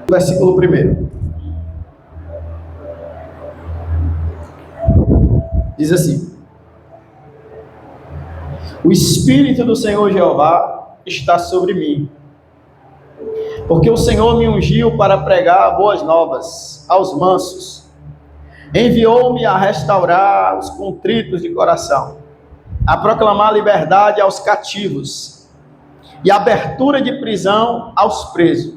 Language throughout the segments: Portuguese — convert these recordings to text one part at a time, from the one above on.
Versículo 1. Diz assim: o Espírito do Senhor Jeová está sobre mim, porque o Senhor me ungiu para pregar boas novas aos mansos, enviou-me a restaurar os contritos de coração, a proclamar liberdade aos cativos e abertura de prisão aos presos,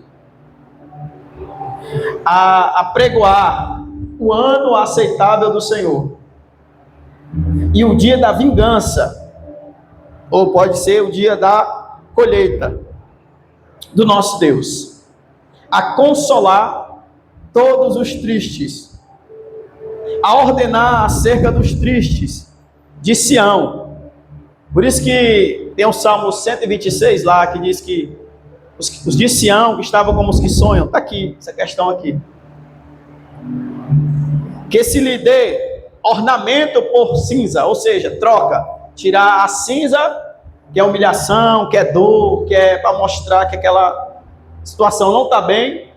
a pregoar o ano aceitável do Senhor e o dia da vingança, ou pode ser o dia da colheita do nosso Deus, a consolar todos os tristes, a ordenar acerca dos tristes de Sião. Por isso que tem o Salmo 126 lá, que diz que os de Sião, que estavam como os que sonham, está aqui, essa questão aqui. Que se lhe dê ornamento por cinza, ou seja, troca, tirar a cinza, que é humilhação, que é dor, que é para mostrar que aquela situação não está bem.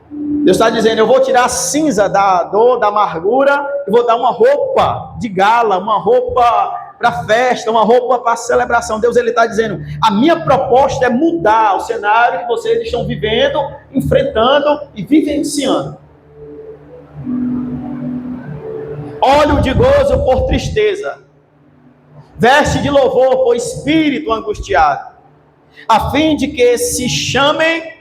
Deus está dizendo: eu vou tirar a cinza da dor, da amargura, e vou dar uma roupa de gala, uma roupa para festa, uma roupa para celebração. Deus, ele está dizendo: a minha proposta é mudar o cenário que vocês estão vivendo, enfrentando e vivenciando. Óleo de gozo por tristeza, veste de louvor por espírito angustiado, a fim de que se chamem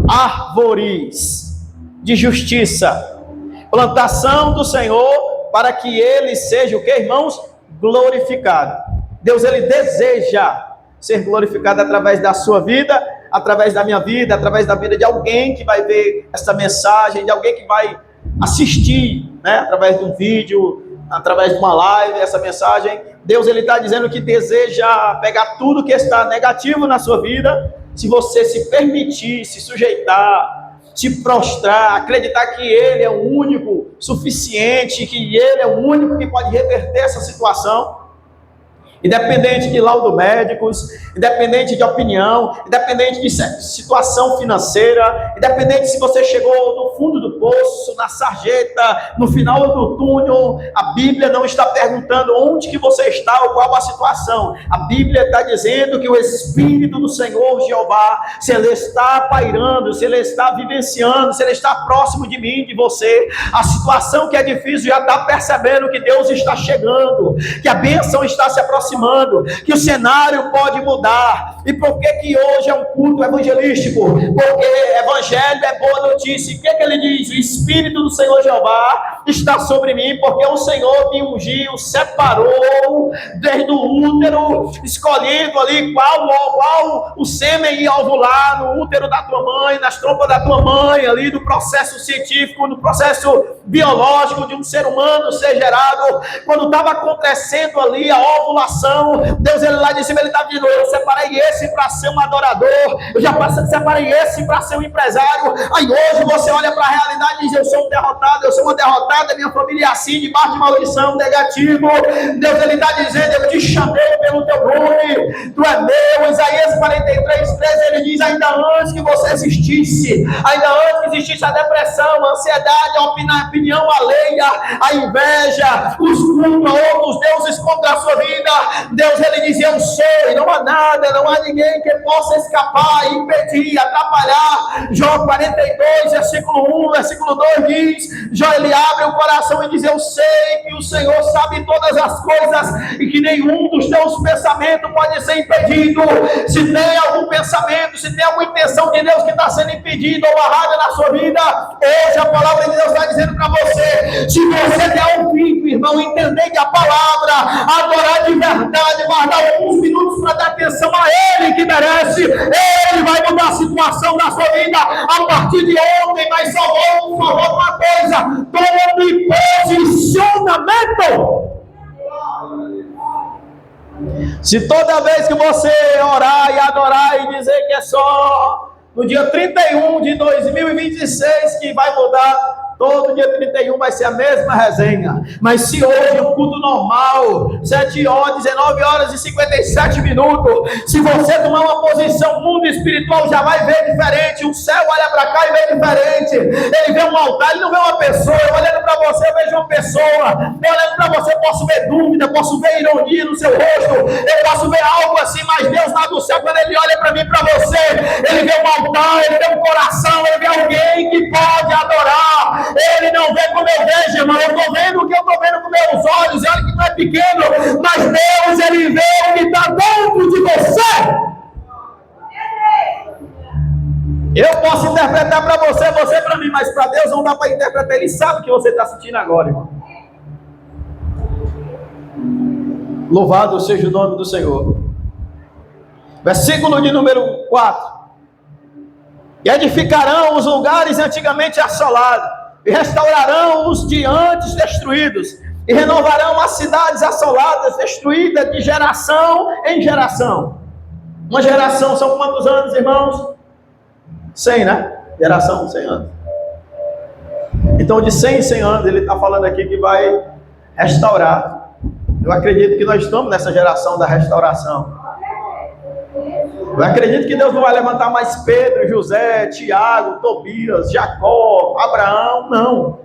árvores de justiça, plantação do Senhor, para que ele seja o que, irmãos? Glorificado. Deus, ele deseja ser glorificado através da sua vida, através da minha vida, através da vida de alguém que vai ver essa mensagem, de alguém que vai assistir, né, através de um vídeo, através de uma live, essa mensagem. Deus, ele está dizendo que deseja pegar tudo que está negativo na sua vida, se você se permitir, se sujeitar, se prostrar, acreditar que ele é o único suficiente, que ele é o único que pode reverter essa situação. Independente de laudo médicos, independente de opinião, independente de situação financeira, independente se você chegou no fundo do poço, na sarjeta, no final do túnel, a Bíblia não está perguntando onde que você está ou qual a situação. A Bíblia está dizendo que o Espírito do Senhor Jeová, se ele está pairando, se ele está vivenciando, se ele está próximo de mim, de você, a situação que é difícil já está percebendo que Deus está chegando, que a bênção está se aproximando, que o cenário pode mudar. E por que hoje é um culto evangelístico? Porque evangelho é boa notícia. E o que ele diz? O Espírito do Senhor Jeová está sobre mim, porque o Senhor me ungiu, separou desde o útero, escolhido ali qual o sêmen ia ovular no útero da tua mãe, nas trompas da tua mãe, ali do processo científico, do processo biológico de um ser humano ser gerado. Quando estava acontecendo ali a ovulação, Deus, ele lá de cima, ele estava dizendo: eu separei esse para ser um adorador, eu já separei esse para ser um empresário. Aí hoje você olha para a realidade e diz: eu sou um derrotado, eu sou uma derrotada, minha família é assim, debaixo de maldição, negativo. Deus, ele está dizendo: eu te chamei pelo teu nome, tu é meu. Isaías 43:13, ele diz: ainda antes que você existisse, ainda antes que existisse a depressão, a ansiedade, a opinião alheia, a inveja, os cultos a outros deuses contra a sua vida, Deus, ele dizia: eu sou, e não há nada, não há ninguém que possa escapar, impedir, atrapalhar. Jó 42, versículo 1, versículo 2 diz: Jó, ele abre o coração e diz: eu sei que o Senhor sabe todas as coisas e que nenhum dos teus pensamentos pode ser impedido. Se tem algum pensamento, se tem alguma intenção de Deus que está sendo impedida ou barrada na sua vida, hoje a palavra de Deus está dizendo para você: se você der ouvido, irmão, entender que a palavra, adorar de verdade, guardar alguns minutos para dar atenção a Ele que merece, Ele vai mudar a situação da sua vida a partir de ontem. Mas só uma coisa: tome posicionamento. Se toda vez que você orar e adorar e dizer que é só no dia 31 de 2026 que vai mudar, Todo dia 31 vai ser a mesma resenha. Mas se hoje é um culto normal, 7 horas, 19 horas e 57 minutos, se você tomar uma posição, o mundo espiritual já vai ver diferente. O céu olha para cá e vê diferente. Ele vê um altar, ele não vê uma pessoa. Eu olhando para você, eu vejo uma pessoa. Eu olhando para você, eu posso ver dúvida, posso ver ironia no seu rosto. Eu posso ver algo assim, mas Deus lá do céu, quando ele olha para mim, para você, ele vê um altar, ele vê um coração, ele vê alguém que pode adorar. Ele não vê como eu vejo, irmão. Eu estou vendo o que eu estou vendo com meus olhos. E olha que não é pequeno, mas Deus, ele vê o que está dentro de você. Eu posso interpretar para você, você para mim, mas para Deus não dá para interpretar. Ele sabe o que você está sentindo agora, irmão. Louvado seja o nome do Senhor. Versículo de número 4. E edificarão os lugares antigamente assolados, e restaurarão os de antes destruídos, e renovarão as cidades assoladas, destruídas de geração em geração. Uma geração são quantos anos, irmãos? 100, né? Geração, 100 anos. Então, de 100 em 100 anos, ele está falando aqui que vai restaurar. Eu acredito que nós estamos nessa geração da restauração. Eu acredito que Deus não vai levantar mais Pedro, José, Tiago, Tobias, Jacó, Abraão, não.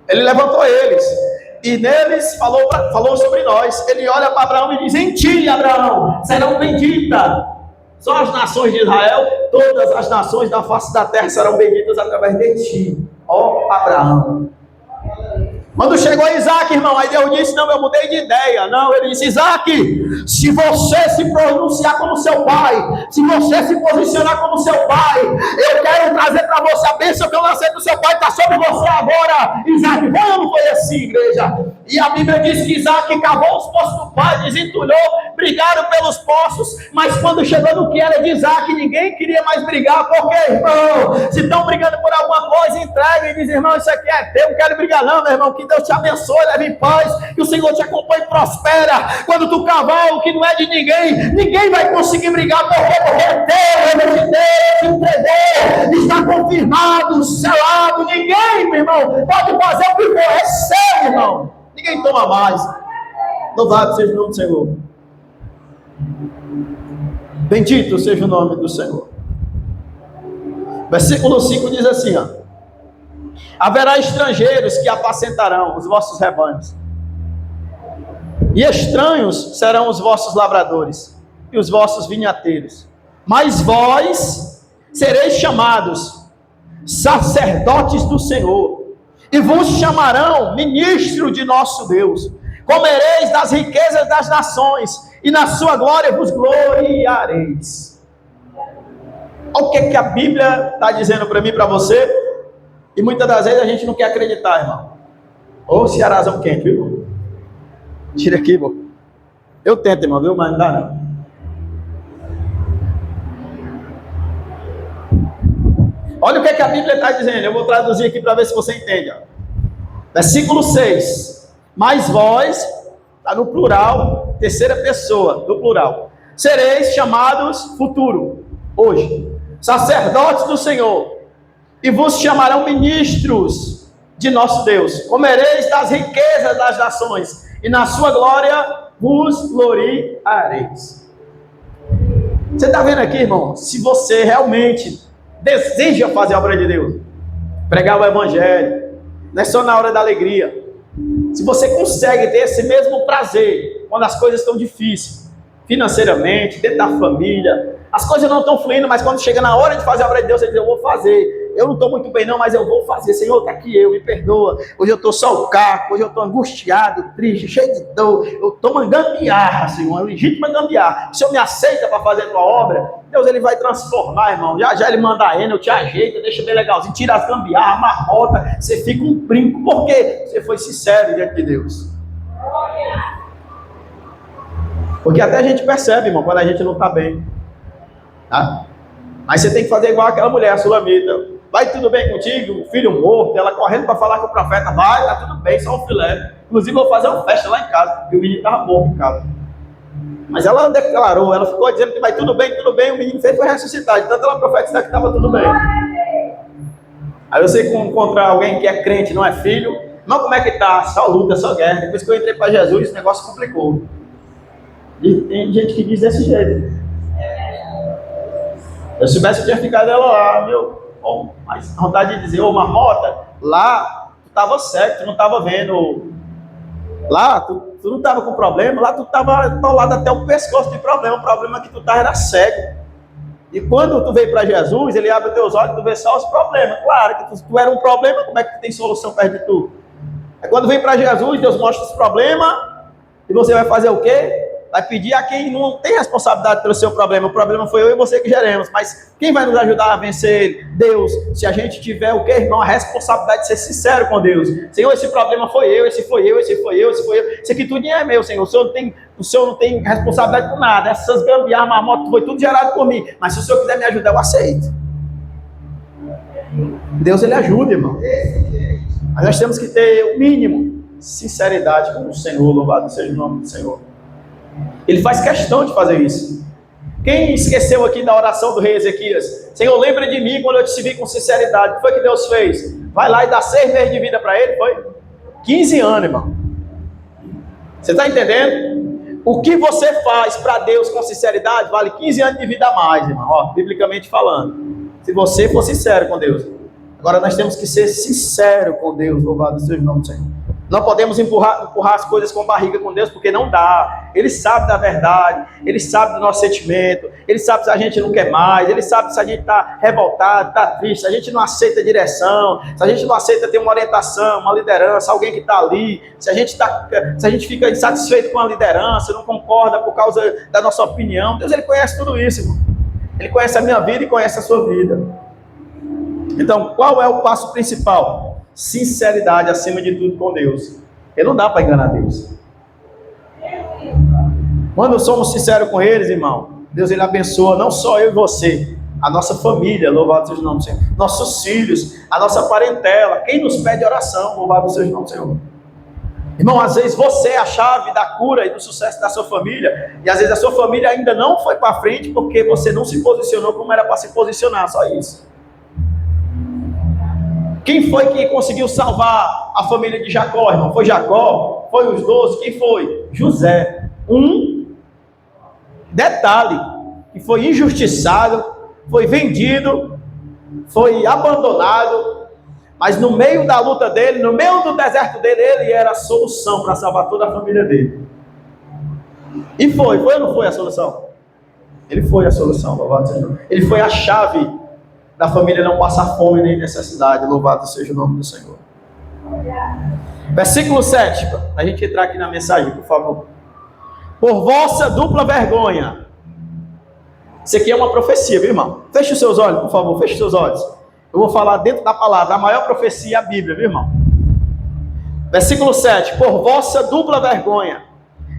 Ele levantou eles. E neles falou sobre nós. Ele olha para Abraão e diz: em ti, Abraão, serão benditas. Só as nações de Israel, todas as nações da face da terra serão benditas através de ti, ó Abraão. Quando chegou Isaac, irmão, aí Deus disse: não, eu mudei de ideia. Não, ele disse: Isaac, se você se pronunciar como seu pai, se você se posicionar como seu pai, eu quero trazer para você a bênção que eu lancei do seu pai, está sobre você agora. Isaac, foi ou não foi assim, igreja? E a Bíblia diz que Isaac cavou os poços do pai, desentulhou, brigaram pelos poços, mas quando chegou no que era de Isaac, ninguém queria mais brigar, porque, irmão, se estão brigando por alguma coisa, entrega e diz: irmão, isso aqui é teu, não quero brigar não, meu irmão, que Deus te abençoe, leve em paz, que o Senhor te acompanhe e prospera. Quando tu cavar o que não é de ninguém, ninguém vai conseguir brigar, porque é teu, é de Deus, te entregou, está confirmado, selado, ninguém, meu irmão, pode fazer o que for, é seu, irmão. Ninguém toma mais. Louvado seja o nome do Senhor. Bendito seja o nome do Senhor. Versículo 5 diz assim, ó: haverá estrangeiros que apacentarão os vossos rebanhos, e estranhos serão os vossos lavradores e os vossos vinhateiros. Mas vós sereis chamados sacerdotes do Senhor, e vos chamarão ministro de nosso Deus. Comereis das riquezas das nações, e na sua glória vos gloriareis. Olha o que a Bíblia está dizendo para mim e para você, e muitas das vezes a gente não quer acreditar, irmão. Ô Cearazão quente, viu? Tira aqui, irmão. Eu tento, irmão, viu? Mas não dá não. Olha o que a Bíblia está dizendo. Eu vou traduzir aqui para ver se você entende. Ó. Versículo 6. Mas vós, está no plural, terceira pessoa do plural, sereis chamados futuro, hoje, sacerdotes do Senhor, e vos chamarão ministros de nosso Deus. Comereis das riquezas das nações, e na sua glória vos gloriareis. Você está vendo aqui, irmão? Se você realmente deseja fazer a obra de Deus, pregar o evangelho, não é só na hora da alegria. Se você consegue ter esse mesmo prazer quando as coisas estão difíceis, financeiramente, dentro da família, as coisas não estão fluindo, mas quando chega na hora de fazer a obra de Deus, você diz: eu vou fazer. Eu não estou muito bem não, mas eu vou fazer. Senhor, está aqui me perdoa. Hoje eu estou só o caco, hoje eu estou angustiado, triste, cheio de dor. Eu estou uma gambiarra, Senhor, uma legítima gambiarra. O Senhor me aceita para fazer a tua obra? Deus, ele vai transformar, irmão. Já ele manda a eu te ajeito, deixa bem legalzinho, tira as gambiarras, amarrota, você fica um brinco. Por quê? Você foi sincero diante de Deus. Porque até a gente percebe, irmão, quando a gente não está bem. Tá? Mas você tem que fazer igual aquela mulher, a sulamita. Vai tudo bem contigo? O filho morto, ela correndo para falar com o profeta. Vai, tá tudo bem, só um filé. Inclusive, eu vou fazer uma festa lá em casa, porque o menino estava morto em casa. Mas ela declarou, ela ficou dizendo que vai tudo bem, o menino fez foi ressuscitar. De tanto ela profetizar que estava tudo bem. Aí você encontrar alguém que é crente, não é filho, não, como é que tá? Só luta, só guerra. Depois que eu entrei para Jesus, o negócio complicou. E tem gente que diz desse jeito. Eu soubesse que tinha ficado ela lá, mas vontade de dizer, Marmota, lá tu estava certo, tu não estava vendo. Lá tu não estava com problema, lá tu estava atolado até o pescoço de problema. O problema que tu estava era cego. E quando tu veio para Jesus, ele abre os teus olhos e tu vê só os problemas. Claro que tu era um problema, como é que tu tem solução perto de tu? Aí quando vem para Jesus, Deus mostra os problemas, e você vai fazer o quê? Vai pedir a quem não tem responsabilidade pelo seu problema. O problema foi eu e você que geramos, mas quem vai nos ajudar a vencer ele? Deus. Se a gente tiver o quê, irmão? A responsabilidade de ser sincero com Deus. Senhor, esse problema foi eu, esse foi eu, esse foi eu, esse foi eu. Isso aqui tudo é meu, Senhor. O Senhor não tem responsabilidade por nada. Essas gambiarras, marmotas, foi tudo gerado por mim. Mas se o Senhor quiser me ajudar, eu aceito. Deus, ele ajuda, irmão. Mas nós temos que ter o mínimo sinceridade com o Senhor. Louvado seja o nome do Senhor. Ele faz questão de fazer isso. Quem esqueceu aqui da oração do rei Ezequias? Senhor, lembra de mim quando eu te servi com sinceridade. O que foi que Deus fez? Vai lá e dá 6 meses de vida para ele, foi? 15 anos, irmão. Você está entendendo? O que você faz para Deus com sinceridade vale 15 anos de vida a mais, irmão. Ó, biblicamente falando. Se você for sincero com Deus. Agora nós temos que ser sinceros com Deus. Louvado seja o nome do Senhor. Não podemos empurrar as coisas com barriga com Deus, porque não dá. Ele sabe da verdade, Ele sabe do nosso sentimento, Ele sabe se a gente não quer mais, Ele sabe se a gente está revoltado, está triste, se a gente não aceita direção, se a gente não aceita ter uma orientação, uma liderança, alguém que está ali, se a gente fica insatisfeito com a liderança, não concorda por causa da nossa opinião. Deus, Ele conhece tudo isso, irmão. Ele conhece a minha vida e conhece a sua vida. Então, qual é o passo principal? Sinceridade acima de tudo com Deus. Porque não dá para enganar Deus. Quando somos sinceros com eles, irmão, Deus, ele abençoa não só eu e você, a nossa família, louvado seja o nome do Senhor, nossos filhos, a nossa parentela, quem nos pede oração, louvado seja o nome do Senhor. Irmão, às vezes você é a chave da cura e do sucesso da sua família, e às vezes a sua família ainda não foi para frente porque você não se posicionou como era para se posicionar, só isso. Quem foi que conseguiu salvar a família de Jacó, irmão? Foi Jacó? Foi os 12? Quem foi? José. Um detalhe, que foi injustiçado, foi vendido, foi abandonado, mas no meio da luta dele, no meio do deserto dele, ele era a solução para salvar toda a família dele. E foi ou não foi a solução? Ele foi a solução, louvado seja o nome. Ele foi a chave da família não passar fome nem necessidade. Louvado seja o nome do Senhor. Versículo 7, para a gente entrar aqui na mensagem, por favor. Por vossa dupla vergonha. Isso aqui é uma profecia, viu, irmão? Feche os seus olhos, por favor, feche os seus olhos. Eu vou falar dentro da palavra, a maior profecia é a Bíblia, viu, irmão? Versículo 7. Por vossa dupla vergonha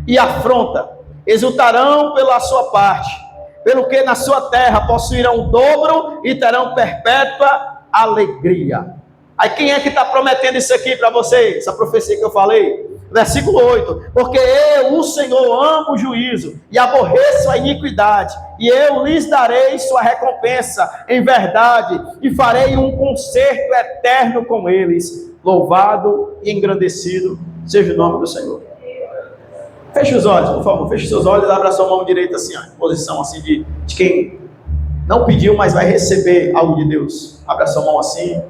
e afronta exultarão pela sua parte, pelo que na sua terra possuirão o dobro e terão perpétua alegria. Aí quem é que está prometendo isso aqui para você? Essa profecia que eu falei? Versículo 8. Porque eu, o Senhor, amo o juízo e aborreço a iniquidade, e eu lhes darei sua recompensa em verdade, e farei um concerto eterno com eles. Louvado e engrandecido seja o nome do Senhor. Feche os olhos, por favor, feche seus olhos, abra sua mão direita assim, ó, em posição assim de quem não pediu, mas vai receber algo de Deus. Abra sua mão assim,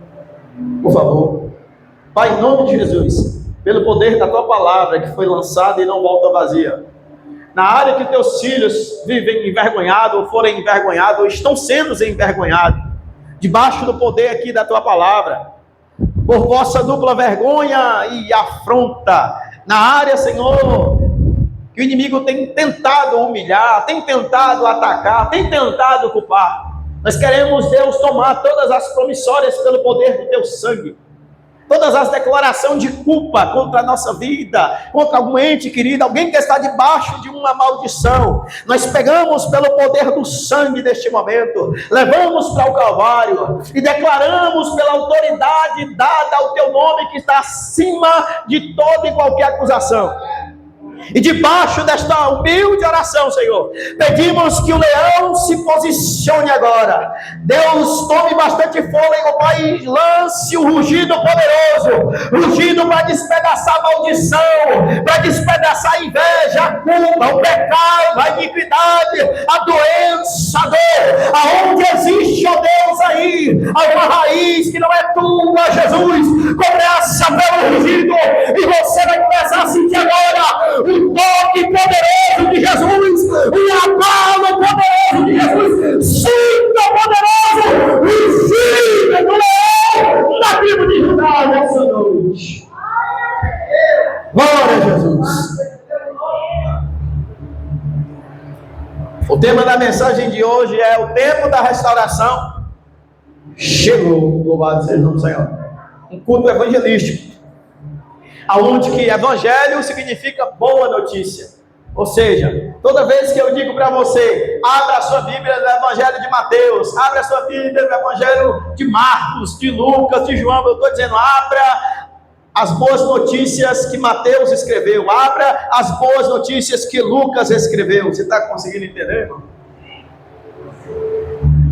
por favor. Pai, em nome de Jesus, pelo poder da tua palavra que foi lançada e não volta vazia, na área que teus filhos vivem envergonhados, ou forem envergonhados, ou estão sendo envergonhados, debaixo do poder aqui da tua palavra, por vossa dupla vergonha e afronta, na área, Senhor, que o inimigo tem tentado humilhar, tem tentado atacar, tem tentado culpar. Nós queremos, Deus, tomar todas as promissórias pelo poder do teu sangue. Todas as declarações de culpa contra a nossa vida, contra algum ente querido, alguém que está debaixo de uma maldição. Nós pegamos pelo poder do sangue deste momento, levamos para o Calvário e declaramos pela autoridade dada ao teu nome que está acima de toda e qualquer acusação. E debaixo desta humilde oração, Senhor, pedimos que o leão se posicione agora. Deus, tome bastante fôlego, Pai, e lance o rugido poderoso. Rugido para despedaçar a maldição, para despedaçar a inveja, a culpa, o pecado, a iniquidade, a doença, a dor. Aonde existe, ó Deus, aí, alguma raiz que não é tua, Jesus, começa pelo rugido e você vai começar a sentir agora o toque poderoso de Jesus, o abalo poderoso de Jesus. Sinta poderoso rugido do leão da tribo de Judá nessa noite. Glória a Jesus. O tema da mensagem de hoje é o tempo da restauração. Chegou, louvado seja o nome do Senhor. Um culto evangelístico, aonde que evangelho significa boa notícia. Ou seja, toda vez que eu digo para você, abra a sua Bíblia no Evangelho de Mateus, abra a sua Bíblia no Evangelho de Marcos, de Lucas, de João, eu estou dizendo, abra as boas notícias que Mateus escreveu, abra as boas notícias que Lucas escreveu. Você está conseguindo entender, irmão?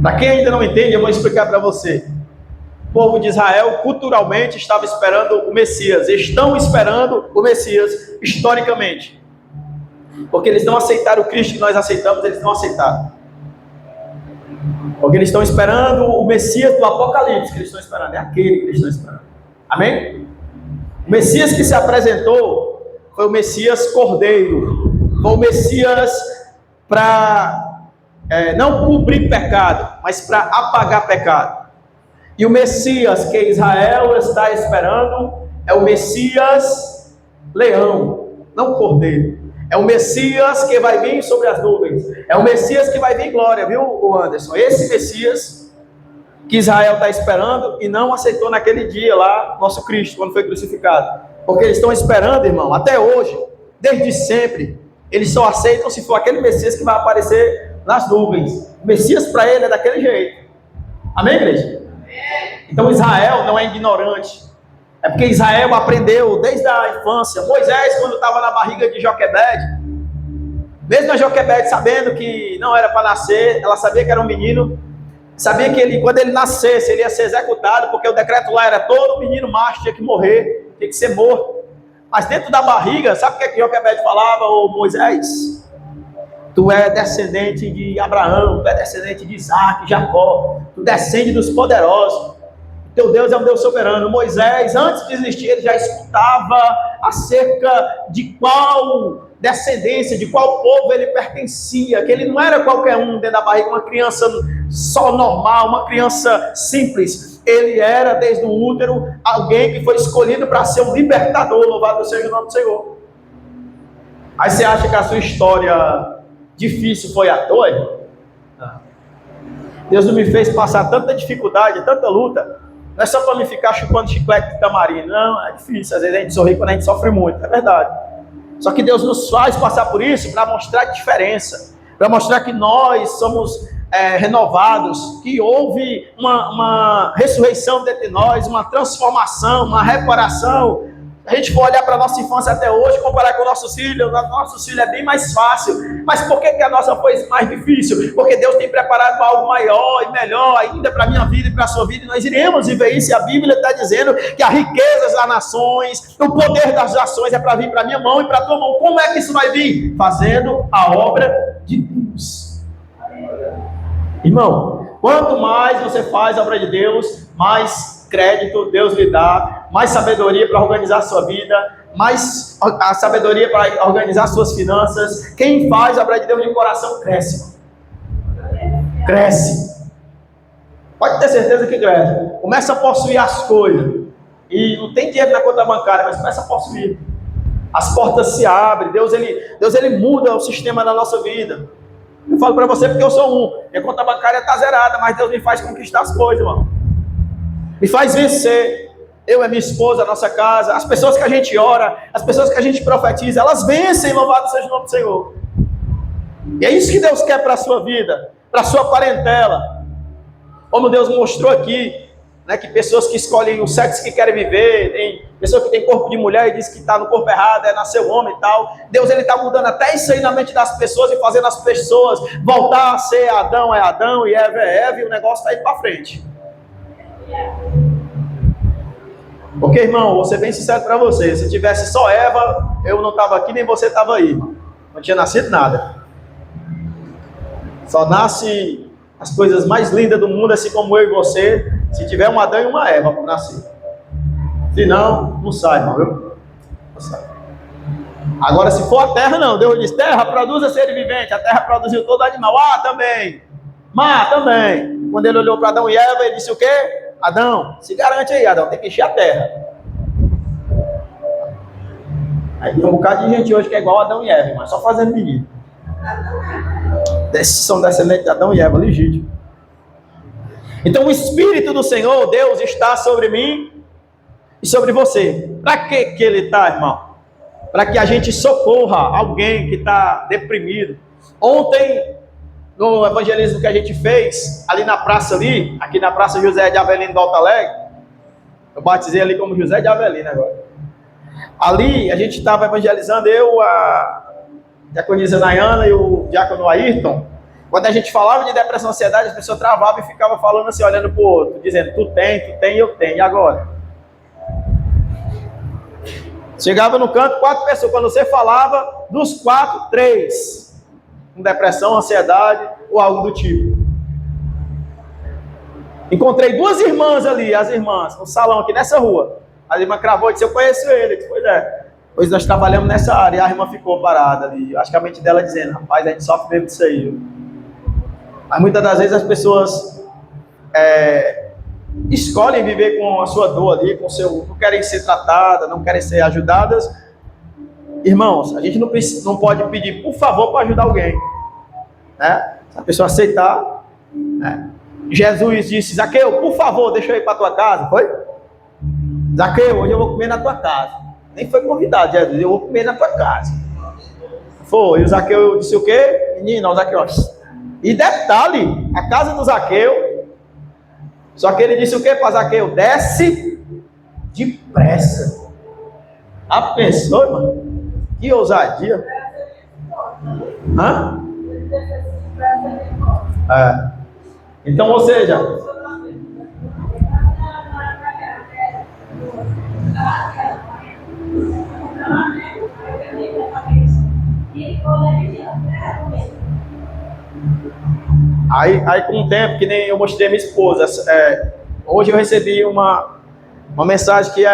Para quem ainda não entende, eu vou explicar para você. O povo de Israel culturalmente estava esperando o Messias, estão esperando o Messias historicamente, porque eles não aceitaram o Cristo que nós aceitamos, eles não aceitaram, porque eles estão esperando o Messias do Apocalipse, que eles estão esperando, é aquele que eles estão esperando, amém? O Messias que se apresentou foi o Messias Cordeiro, foi o Messias para não cobrir pecado, mas para apagar pecado. E o Messias que Israel está esperando é o Messias leão, não cordeiro. É o Messias que vai vir sobre as nuvens. É o Messias que vai vir em glória, viu, Anderson? Esse Messias que Israel está esperando e não aceitou naquele dia lá, nosso Cristo, quando foi crucificado. Porque eles estão esperando, irmão, até hoje, desde sempre. Eles só aceitam se for aquele Messias que vai aparecer nas nuvens. O Messias para ele é daquele jeito. Amém, igreja? Então Israel não é ignorante, é porque Israel aprendeu desde a infância. Moisés, quando estava na barriga de Joquebede, mesmo a Joquebede sabendo que não era para nascer, ela sabia que era um menino, sabia que quando ele nascesse, ele ia ser executado, porque o decreto lá era todo menino macho tinha que morrer, tinha que ser morto. Mas dentro da barriga, sabe o que Joquebede falava? Ô Moisés, tu é descendente de Abraão, tu é descendente de Isaac, Jacó, tu descende dos poderosos. Teu Deus é um Deus soberano. Moisés, antes de existir, ele já escutava acerca de qual descendência, de qual povo ele pertencia, que ele não era qualquer um dentro da barriga, uma criança só normal, uma criança simples. Ele era, desde o útero, alguém que foi escolhido para ser um libertador. Louvado seja o nome do Senhor. Aí você acha que a sua história difícil foi à toa? Deus não me fez passar tanta dificuldade, tanta luta. Não é só para me ficar chupando chiclete de tamarindo. Não, é difícil. Às vezes a gente sorri quando a gente sofre muito. É verdade. Só que Deus nos faz passar por isso para mostrar a diferença. Para mostrar que nós somos renovados. Que houve uma ressurreição dentro de nós. Uma transformação, uma reparação. A gente for olhar para a nossa infância até hoje, comparar com nossos filhos é bem mais fácil. Mas por que a nossa foi mais difícil? Porque Deus tem preparado algo maior e melhor ainda para a minha vida e para a sua vida. E nós iremos viver isso. E a Bíblia está dizendo que a riqueza das nações, o poder das nações é para vir para a minha mão e para a tua mão. Como é que isso vai vir? Fazendo a obra de Deus. Irmão, quanto mais você faz a obra de Deus, mais crédito Deus lhe dá, mais sabedoria para organizar a sua vida, mais a sabedoria para organizar suas finanças. Quem faz a obra de Deus de coração cresce. Cresce. Pode ter certeza que cresce. Começa a possuir as coisas. E não tem dinheiro na conta bancária, mas começa a possuir. As portas se abrem. Deus ele muda o sistema da nossa vida. Eu falo para você porque eu sou um. Minha conta bancária está zerada, mas Deus me faz conquistar as coisas, irmão. Me faz vencer. Eu e minha esposa, a nossa casa, as pessoas que a gente ora, as pessoas que a gente profetiza, elas vencem, louvado seja o nome do Senhor. E é isso que Deus quer para a sua vida, para a sua parentela. Como Deus mostrou aqui, né, que pessoas que escolhem o sexo que querem viver, tem pessoa que tem corpo de mulher e diz que está no corpo errado, nasceu homem e tal. Deus, ele está mudando até isso aí na mente das pessoas e fazendo as pessoas voltar a ser Adão é Adão e Eva é Eva, e o negócio está indo para frente. Porque, irmão, vou ser bem sincero para você, se tivesse só Eva, eu não estava aqui, nem você estava aí, irmão. Não tinha nascido nada. Só nasce as coisas mais lindas do mundo, assim como eu e você, se tiver um Adão e uma Eva para nascer. Se não, não sai, irmão, viu? Não sai. Agora, se for a terra, não. Deus diz, terra, produza ser vivente. A terra produziu todo animal. Ah, também. Mar, também. Quando ele olhou para Adão e Eva, ele disse o quê? Adão, se garante aí, Adão, tem que encher a terra. Aí tem um bocado de gente hoje que é igual a Adão e Eva, mas só fazendo menino. São descendentes de Adão e Eva, legítimo. Então o Espírito do Senhor, Deus, está sobre mim e sobre você. Para que ele está, irmão? Para que a gente socorra alguém que está deprimido. Ontem, no evangelismo que a gente fez, ali na praça ali, aqui na Praça José de Avelino do Alto Alegre, eu batizei ali como José de Avelino agora. Ali a gente estava evangelizando, eu, a diaconisa Nayana e o diácono Ayrton. Quando a gente falava de depressão e ansiedade, as pessoas travavam e ficavam falando assim, olhando para o outro, dizendo, tu tem, eu tenho, e agora? Chegava no canto, 4 pessoas, quando você falava, dos 4, 3 com depressão, ansiedade ou algo do tipo. Encontrei 2 irmãs ali, as irmãs, no salão aqui nessa rua. A irmã cravou e disse, eu conheço ele. Eu disse, pois é. Pois nós trabalhamos nessa área. E a irmã ficou parada ali. Acho que a mente dela dizendo, rapaz, a gente sofre mesmo disso aí. Mas muitas das vezes as pessoas escolhem viver com a sua dor ali, com o seu, não querem ser tratadas, não querem ser ajudadas. Irmãos, a gente não pode pedir, por favor, para ajudar alguém. Né? Se a pessoa aceitar. Né? Jesus disse, Zaqueu, por favor, deixa eu ir para a tua casa. Foi? Zaqueu, hoje eu vou comer na tua casa. Nem foi convidado, Jesus, eu vou comer na tua casa. Foi, e o Zaqueu disse o quê? Menino, o Zaqueu, e detalhe, a casa do Zaqueu, só que ele disse o quê para Zaqueu? Desce depressa. A pessoa, irmão, que ousadia. Hã? Então, ou seja, aí com o tempo, que nem eu mostrei a minha esposa, hoje eu recebi uma mensagem que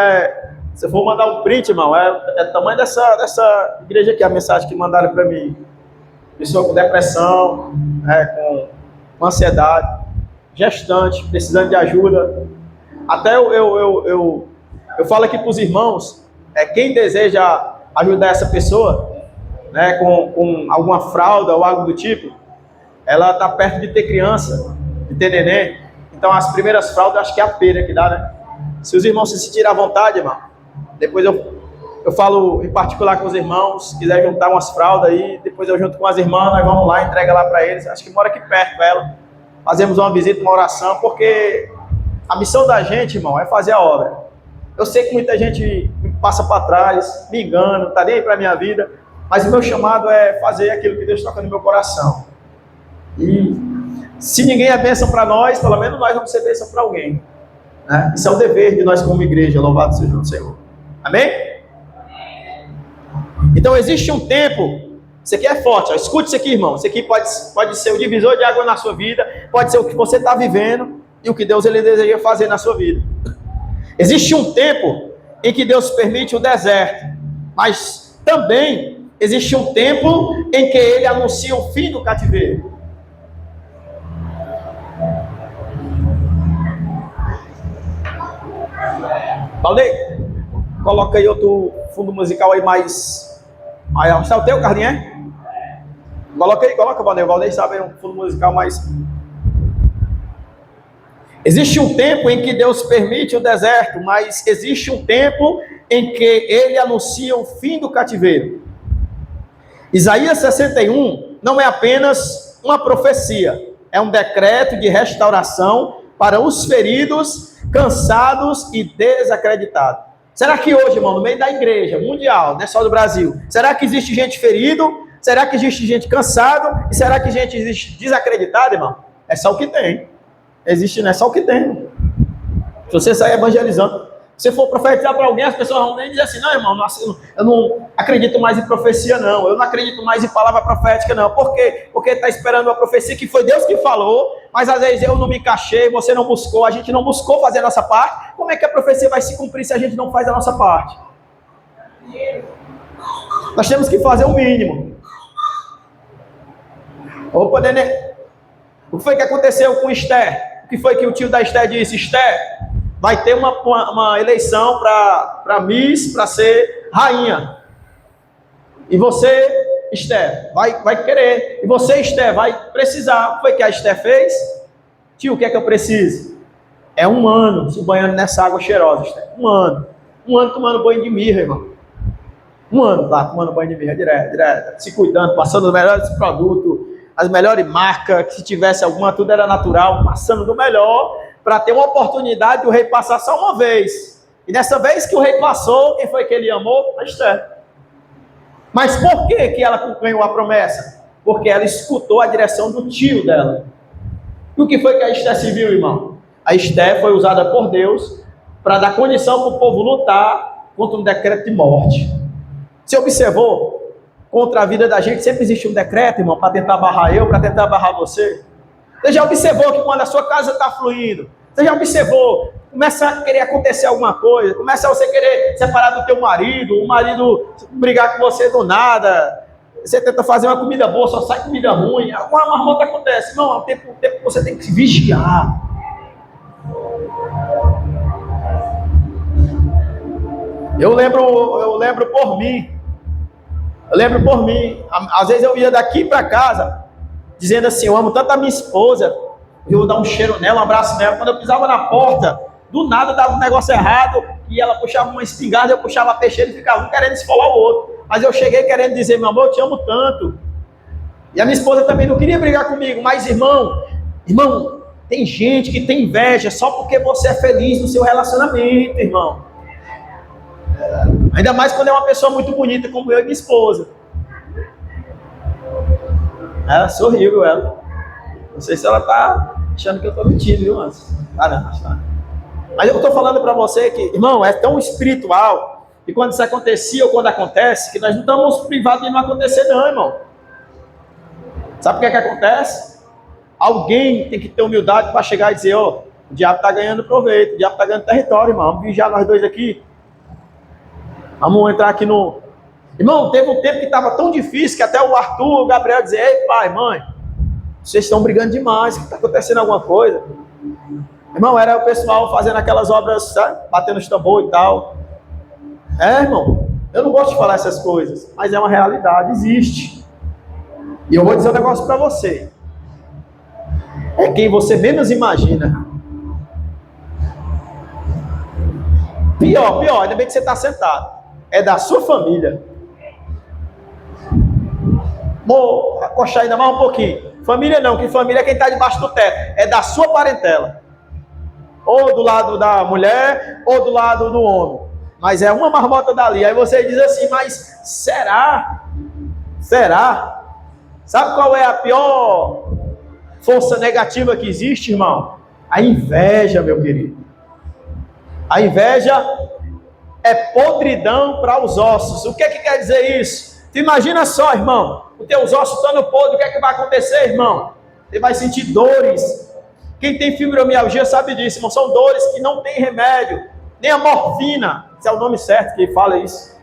se for mandar um print, irmão, é o tamanho dessa igreja aqui, a mensagem que mandaram para mim. Pessoa com depressão, com ansiedade, gestante, precisando de ajuda. Até eu falo aqui para os irmãos, quem deseja ajudar essa pessoa, né, com alguma fralda ou algo do tipo, ela está perto de ter criança, de ter neném. Então as primeiras fraldas, acho que é a pera que dá, né? Se os irmãos se sentirem à vontade, irmão, depois eu falo em particular com os irmãos, se quiser juntar umas fraldas aí, depois eu junto com as irmãs, nós vamos lá, entrega lá para eles. Acho que mora aqui perto ela. Fazemos uma visita, uma oração, porque a missão da gente, irmão, é fazer a obra. Eu sei que muita gente me passa para trás, me engana, não está nem aí para a minha vida, mas o meu chamado é fazer aquilo que Deus toca no meu coração. E se ninguém é bênção para nós, pelo menos nós vamos ser bênção para alguém. Né? Isso é o dever de nós como igreja, louvado seja o Senhor. Amém? Então existe um tempo, isso aqui é forte, ó, escute isso aqui, irmão. Isso aqui pode ser o divisor de água na sua vida, pode ser o que você está vivendo e o que Deus ele deseja fazer na sua vida. Existe um tempo em que Deus permite o deserto, mas também existe um tempo em que Ele anuncia o fim do cativeiro. Valdeir, coloca aí outro fundo musical aí mais está o teu, Carlinhos? Coloca aí, Valdeir. O Valdeir sabe aí um fundo musical mais... Existe um tempo em que Deus permite o deserto, mas existe um tempo em que Ele anuncia o fim do cativeiro. Isaías 61 não é apenas uma profecia, é um decreto de restauração para os feridos, cansados e desacreditados. Será que hoje, irmão, no meio da igreja mundial, não é só do Brasil, será que existe gente ferido? Será que existe gente cansado? E será que gente existe desacreditada, irmão? É só o que tem. Existe, não é só o que tem. Se você sair evangelizando, se for profetizar para alguém, as pessoas vão nem dizer assim, não, irmão, eu não acredito mais em profecia, não. Eu não acredito mais em palavra profética, não. Por quê? Porque está esperando uma profecia que foi Deus que falou, mas às vezes eu não me encaixei, você não buscou, a gente não buscou fazer a nossa parte. Como é que a profecia vai se cumprir se a gente não faz a nossa parte? Nós temos que fazer o mínimo. Opa, neném. O que foi que aconteceu com Esther? O que foi que o tio da Esther disse? Esther, vai ter uma eleição para Miss, para ser rainha. E você, Esther, vai querer. E você, Esther, vai precisar. O que foi que a Esther fez? Tio, o que é que eu preciso? É um ano se banhando nessa água cheirosa, Esther. Um ano. Um ano tomando banho de mirra, irmão. Um ano lá tomando banho de mirra, direto. Se cuidando, passando os melhores produtos, as melhores marcas, que se tivesse alguma, tudo era natural, passando do melhor, para ter uma oportunidade de o rei passar só uma vez. E dessa vez que o rei passou, quem foi que ele amou? A Esther. Mas por que ela ganhou a promessa? Porque ela escutou a direção do tio dela. E o que foi que a Esther se viu, irmão? A Esther foi usada por Deus para dar condição para o povo lutar contra um decreto de morte. Você observou? Contra a vida da gente sempre existe um decreto, irmão, para tentar barrar eu, para tentar barrar você. Você já observou que quando a sua casa está fluindo, você já observou, começa a querer acontecer alguma coisa, começa a você querer separar do teu marido, o marido brigar com você do nada, você tenta fazer uma comida boa, só sai comida ruim, alguma marmota acontece. Não, é um tempo que você tem que se vigiar. Eu lembro por mim. Às vezes eu ia daqui para casa, dizendo assim, eu amo tanto a minha esposa, eu vou dar um cheiro nela, um abraço nela. Quando eu pisava na porta, do nada dava um negócio errado, e ela puxava uma espingarda, eu puxava a peixeira e ficava um querendo esfolar o outro. Mas eu cheguei querendo dizer, meu amor, eu te amo tanto. E a minha esposa também não queria brigar comigo, mas irmão, tem gente que tem inveja só porque você é feliz no seu relacionamento, irmão. Ainda mais quando é uma pessoa muito bonita como eu e minha esposa. Ela sorriu, ela. Não sei se ela tá achando que eu tô mentindo, viu, mas não. Mas eu tô falando para você que, irmão, é tão espiritual, e quando isso acontecia ou quando acontece, que nós não estamos privados de não acontecer não, irmão. Sabe o que acontece? Alguém tem que ter humildade para chegar e dizer, ó, o diabo tá ganhando proveito, o diabo tá ganhando território, irmão. Vamos vigiar nós dois aqui. Vamos entrar aqui no... Irmão, teve um tempo que estava tão difícil que até o Arthur, o Gabriel diziam, ei, pai, mãe, vocês estão brigando demais, está acontecendo alguma coisa? Irmão, era o pessoal fazendo aquelas obras, sabe? Batendo os tambores e tal. Irmão, eu não gosto de falar essas coisas, mas é uma realidade, existe. E eu vou dizer um negócio para você. É quem você menos imagina. Pior, ainda bem que você está sentado. É da sua família. Vou acochar ainda mais um pouquinho. Família não, que família é quem está debaixo do teto. É da sua parentela. Ou do lado da mulher, ou do lado do homem. Mas é uma marmota dali. Aí você diz assim, mas será? Sabe qual é a pior força negativa que existe, irmão? A inveja, meu querido. A inveja é podridão para os ossos. O que quer dizer isso? Tu imagina só, irmão, os teus ossos estão podres, o que é que vai acontecer, irmão? Você vai sentir dores. Quem tem fibromialgia sabe disso, irmão. São dores que não tem remédio, nem a morfina, se é o nome certo que fala isso.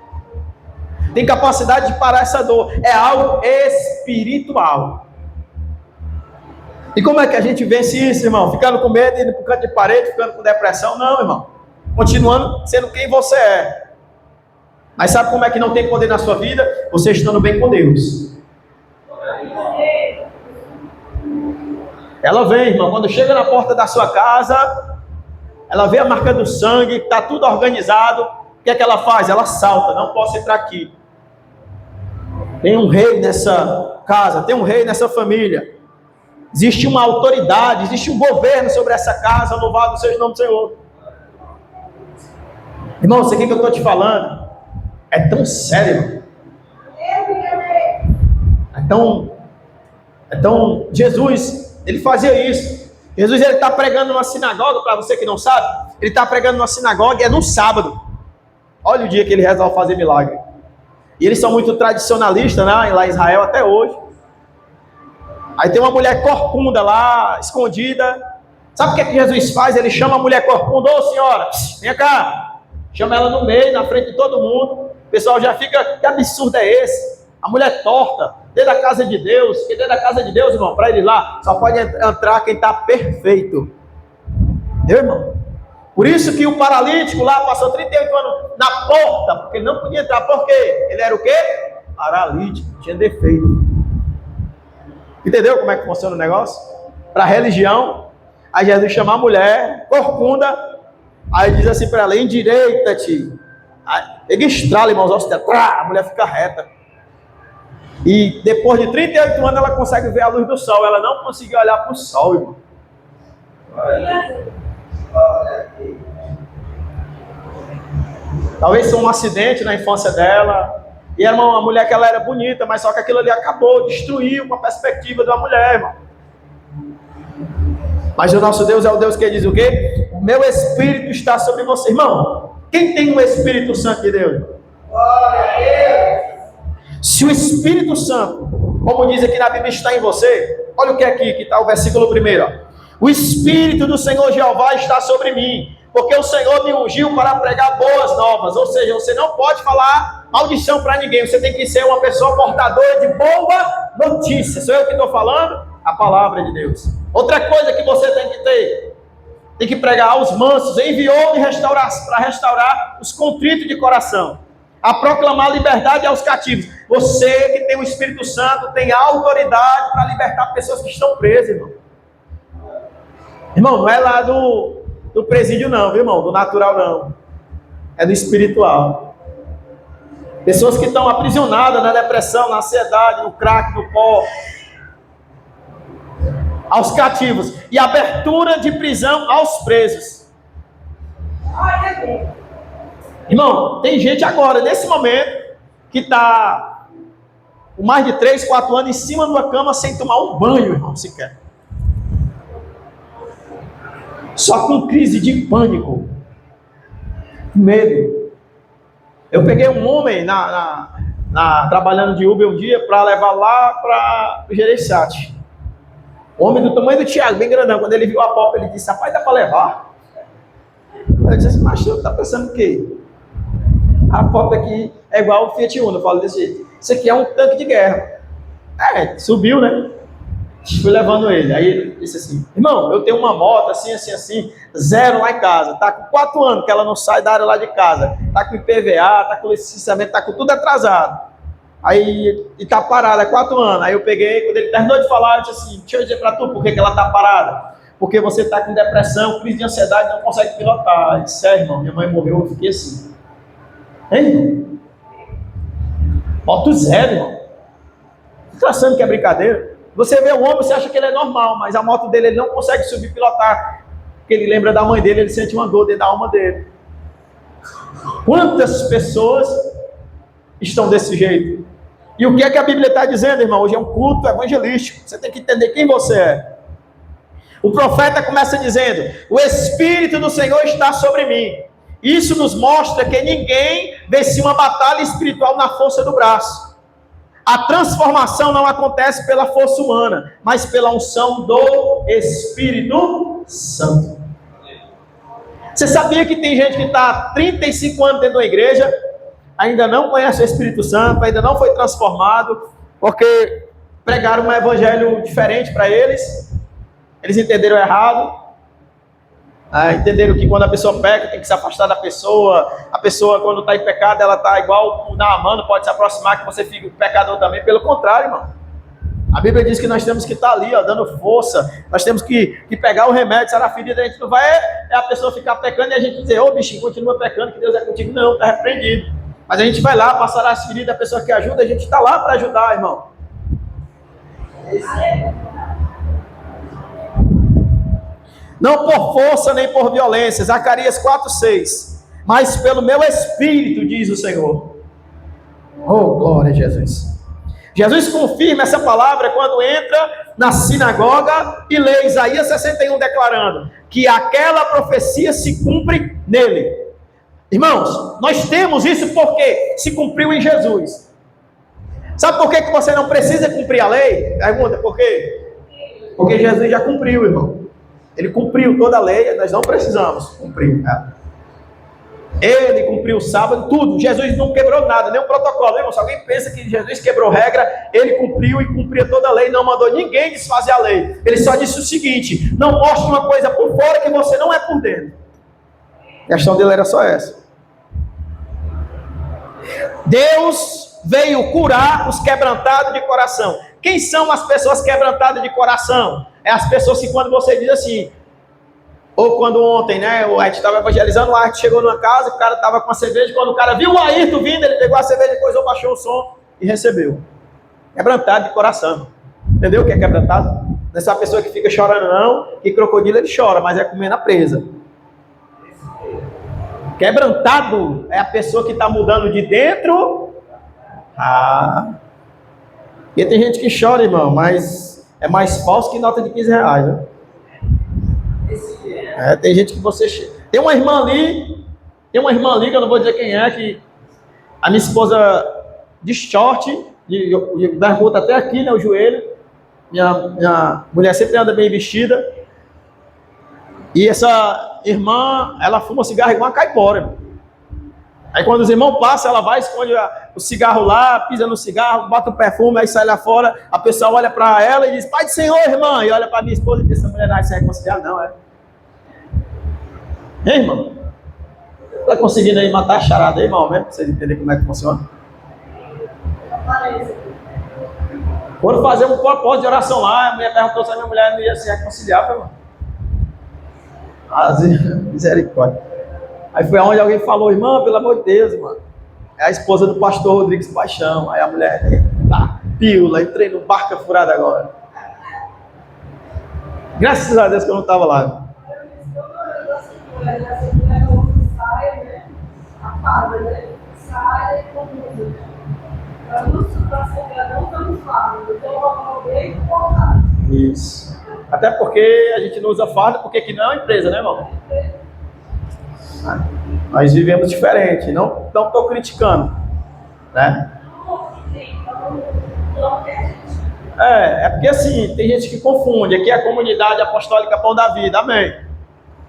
Tem capacidade de parar essa dor. É algo espiritual. E como é que a gente vence isso, irmão? Ficando com medo, indo para o canto de parede, ficando com depressão? Não, irmão. Continuando sendo quem você é. Mas sabe como é que não tem poder na sua vida? Você estando bem com Deus. Ela vem, irmão, quando chega na porta da sua casa, ela vê a marca do sangue, está tudo organizado. O que é que ela faz? Ela salta, não posso entrar aqui. Tem um rei nessa casa, tem um rei nessa família. Existe uma autoridade, existe um governo sobre essa casa, louvado seja o nome do Senhor. Irmão, isso aqui que eu estou te falando é tão sério, irmão. Então, Jesus, ele fazia isso. Jesus, ele está pregando numa sinagoga, para você que não sabe, ele está pregando numa sinagoga e é no sábado. Olha o dia que ele resolve fazer milagre. E eles são muito tradicionalistas, né, lá em Israel até hoje. Aí tem uma mulher corcunda lá, escondida. Sabe o que Jesus faz? Ele chama a mulher corcunda: ô senhora, vem cá. Chama ela no meio, na frente de todo mundo. O pessoal já fica: que absurdo é esse? A mulher torta, dentro da casa de Deus. Que dentro da casa de Deus, irmão, para ele lá, só pode entrar quem está perfeito. Entendeu, irmão? Por isso que o paralítico lá passou 38 anos na porta, porque ele não podia entrar. Por quê? Ele era o quê? Paralítico, tinha defeito. Entendeu como é que funciona o negócio? Para a religião, aí Jesus chama a mulher corcunda, aí diz assim para ela: endireita-te. Ele estrala, irmãos, ossos dela, a mulher fica reta. E depois de 38 anos ela consegue ver a luz do sol. Ela não conseguiu olhar para o sol, irmão. Talvez foi um acidente na infância dela. E era uma mulher que ela era bonita, mas só que aquilo ali acabou, destruiu a perspectiva da mulher, irmão. Mas o nosso Deus é o Deus que diz o quê? O meu Espírito está sobre você. Irmão, quem tem o Espírito Santo de Deus? Glória a Deus! Se o Espírito Santo, como diz aqui na Bíblia, está em você, olha o que é aqui, que está o versículo 1. O Espírito do Senhor Jeová está sobre mim, porque o Senhor me ungiu para pregar boas novas. Ou seja, você não pode falar maldição para ninguém, você tem que ser uma pessoa portadora de boa notícia. Sou eu que estou falando? A palavra de Deus. Outra coisa que você tem que ter, tem que pregar aos mansos, enviou-me para restaurar os contritos de coração, a proclamar liberdade aos cativos. Você que tem o Espírito Santo tem autoridade para libertar pessoas que estão presas, irmão. Irmão, não é lá do presídio não, viu, irmão? Do natural não. É do espiritual. Pessoas que estão aprisionadas na depressão, na ansiedade, no crack, no pó. Aos cativos. E abertura de prisão aos presos. Irmão, tem gente agora, nesse momento, que está com mais de 3, 4 anos em cima de uma cama sem tomar um banho, irmão, sequer. Só com crise de pânico, medo. Eu peguei um homem trabalhando de Uber um dia para levar lá para o Gereissati. Homem do tamanho do Thiago, bem grandão. Quando ele viu a Pop, ele disse: rapaz, dá para levar? Eu disse assim: mas você está pensando o quê? A Pop aqui é igual o Fiat Uno. Eu falo desse jeito: isso aqui é um tanque de guerra. Subiu, né? Fui levando ele. Aí ele disse assim: irmão, eu tenho uma moto assim, zero lá em casa. Tá com 4 anos que ela não sai da área lá de casa. Tá com IPVA, tá com licenciamento, tá com tudo atrasado. Aí, e tá parada há 4 anos. Aí eu peguei, quando ele terminou de falar, eu disse assim: deixa eu dizer pra tu por que ela tá parada. Porque você tá com depressão, crise de ansiedade, não consegue pilotar. Eu disse: irmão, minha mãe morreu, eu fiquei assim. Hein? Moto zero, irmão. Tá achando que é brincadeira? Você vê o homem, você acha que ele é normal, mas a moto dele ele não consegue subir e pilotar. Porque ele lembra da mãe dele, ele sente uma dor dentro da alma dele. Quantas pessoas estão desse jeito? E o que é que a Bíblia está dizendo, irmão? Hoje é um culto evangelístico. Você tem que entender quem você é. O profeta começa dizendo: o Espírito do Senhor está sobre mim. Isso nos mostra que ninguém vence uma batalha espiritual na força do braço. A transformação não acontece pela força humana, mas pela unção do Espírito Santo. Você sabia que tem gente que está há 35 anos dentro da igreja, ainda não conhece o Espírito Santo, ainda não foi transformado, porque pregaram um evangelho diferente para eles, eles entenderam errado, entenderam que quando a pessoa peca, tem que se afastar da pessoa, a pessoa quando está em pecado, ela está igual o Naamã, pode se aproximar que você fica pecador também. Pelo contrário, irmão, a Bíblia diz que nós temos que estar ali, dando força, nós temos que pegar o remédio, sarar a ferida. A gente não vai, a pessoa ficar pecando e a gente dizer: ô bichinho, continua pecando, que Deus é contigo. Não, está repreendido. Mas a gente vai lá, passar as feridas, a pessoa que ajuda, a gente está lá para ajudar, irmão. Não por força nem por violência. Zacarias 4:6. Mas pelo meu espírito, diz o Senhor. Oh, glória a Jesus. Jesus confirma essa palavra quando entra na sinagoga e lê Isaías 61 declarando que aquela profecia se cumpre nele. Irmãos, nós temos isso porque se cumpriu em Jesus. Sabe por que você não precisa cumprir a lei? Pergunta, por quê? Porque Jesus já cumpriu, irmão. Ele cumpriu toda a lei, nós não precisamos cumprir. Ele cumpriu o sábado, tudo. Jesus não quebrou nada, nem um protocolo. Irmão, se alguém pensa que Jesus quebrou regra, ele cumpriu e cumpria toda a lei, não mandou ninguém desfazer a lei. Ele só disse o seguinte: não mostre uma coisa por fora que você não é por dentro. A questão dele era só essa. Deus veio curar os quebrantados de coração. Quem são as pessoas quebrantadas de coração? É as pessoas que quando você diz assim, ou quando ontem, né, a gente estava evangelizando, o Ayrton chegou numa casa, o cara estava com a cerveja, quando o cara viu o Ayrton vindo, ele pegou a cerveja, depois baixou o som e recebeu. Quebrantado de coração. Entendeu o que é quebrantado? Não é só a pessoa que fica chorando não, que crocodilo ele chora, mas é comendo a presa. Quebrantado é a pessoa que está mudando de dentro. E tem gente que chora, irmão, mas é mais falso que nota de 15 reais, né? Tem gente que você... Tem uma irmã ali, que eu não vou dizer quem é, que a minha esposa de short, da rota até aqui, né, o joelho, minha mulher sempre anda bem vestida, e essa irmã, ela fuma cigarro igual uma caipora. Aí quando os irmãos passam, ela vai, esconde o cigarro lá, pisa no cigarro, bota o perfume, aí sai lá fora, a pessoa olha para ela e diz, Pai do Senhor, irmã, e olha para minha esposa e diz, essa mulher não vai se reconciliar, não, é? Ei, irmão, tá conseguindo aí matar a charada aí, irmão, mesmo, pra vocês entenderem como é que funciona? Quando fazer um propósito de oração lá, a mulher perguntou se a minha mulher não ia se reconciliar, irmão. Misericórdia. Aí foi onde alguém falou, irmã, pelo amor de Deus, irmão. É a esposa do pastor Rodrigues Paixão. Aí a mulher, tá, pílula, entrei no barca furada agora. Graças a Deus que eu não estava lá. Isso. Até porque a gente não usa farda, porque aqui não é uma empresa, né, irmão? Nós vivemos diferente, não estou criticando, né? É porque assim, tem gente que confunde, aqui é a comunidade apostólica Pão da Vida, amém?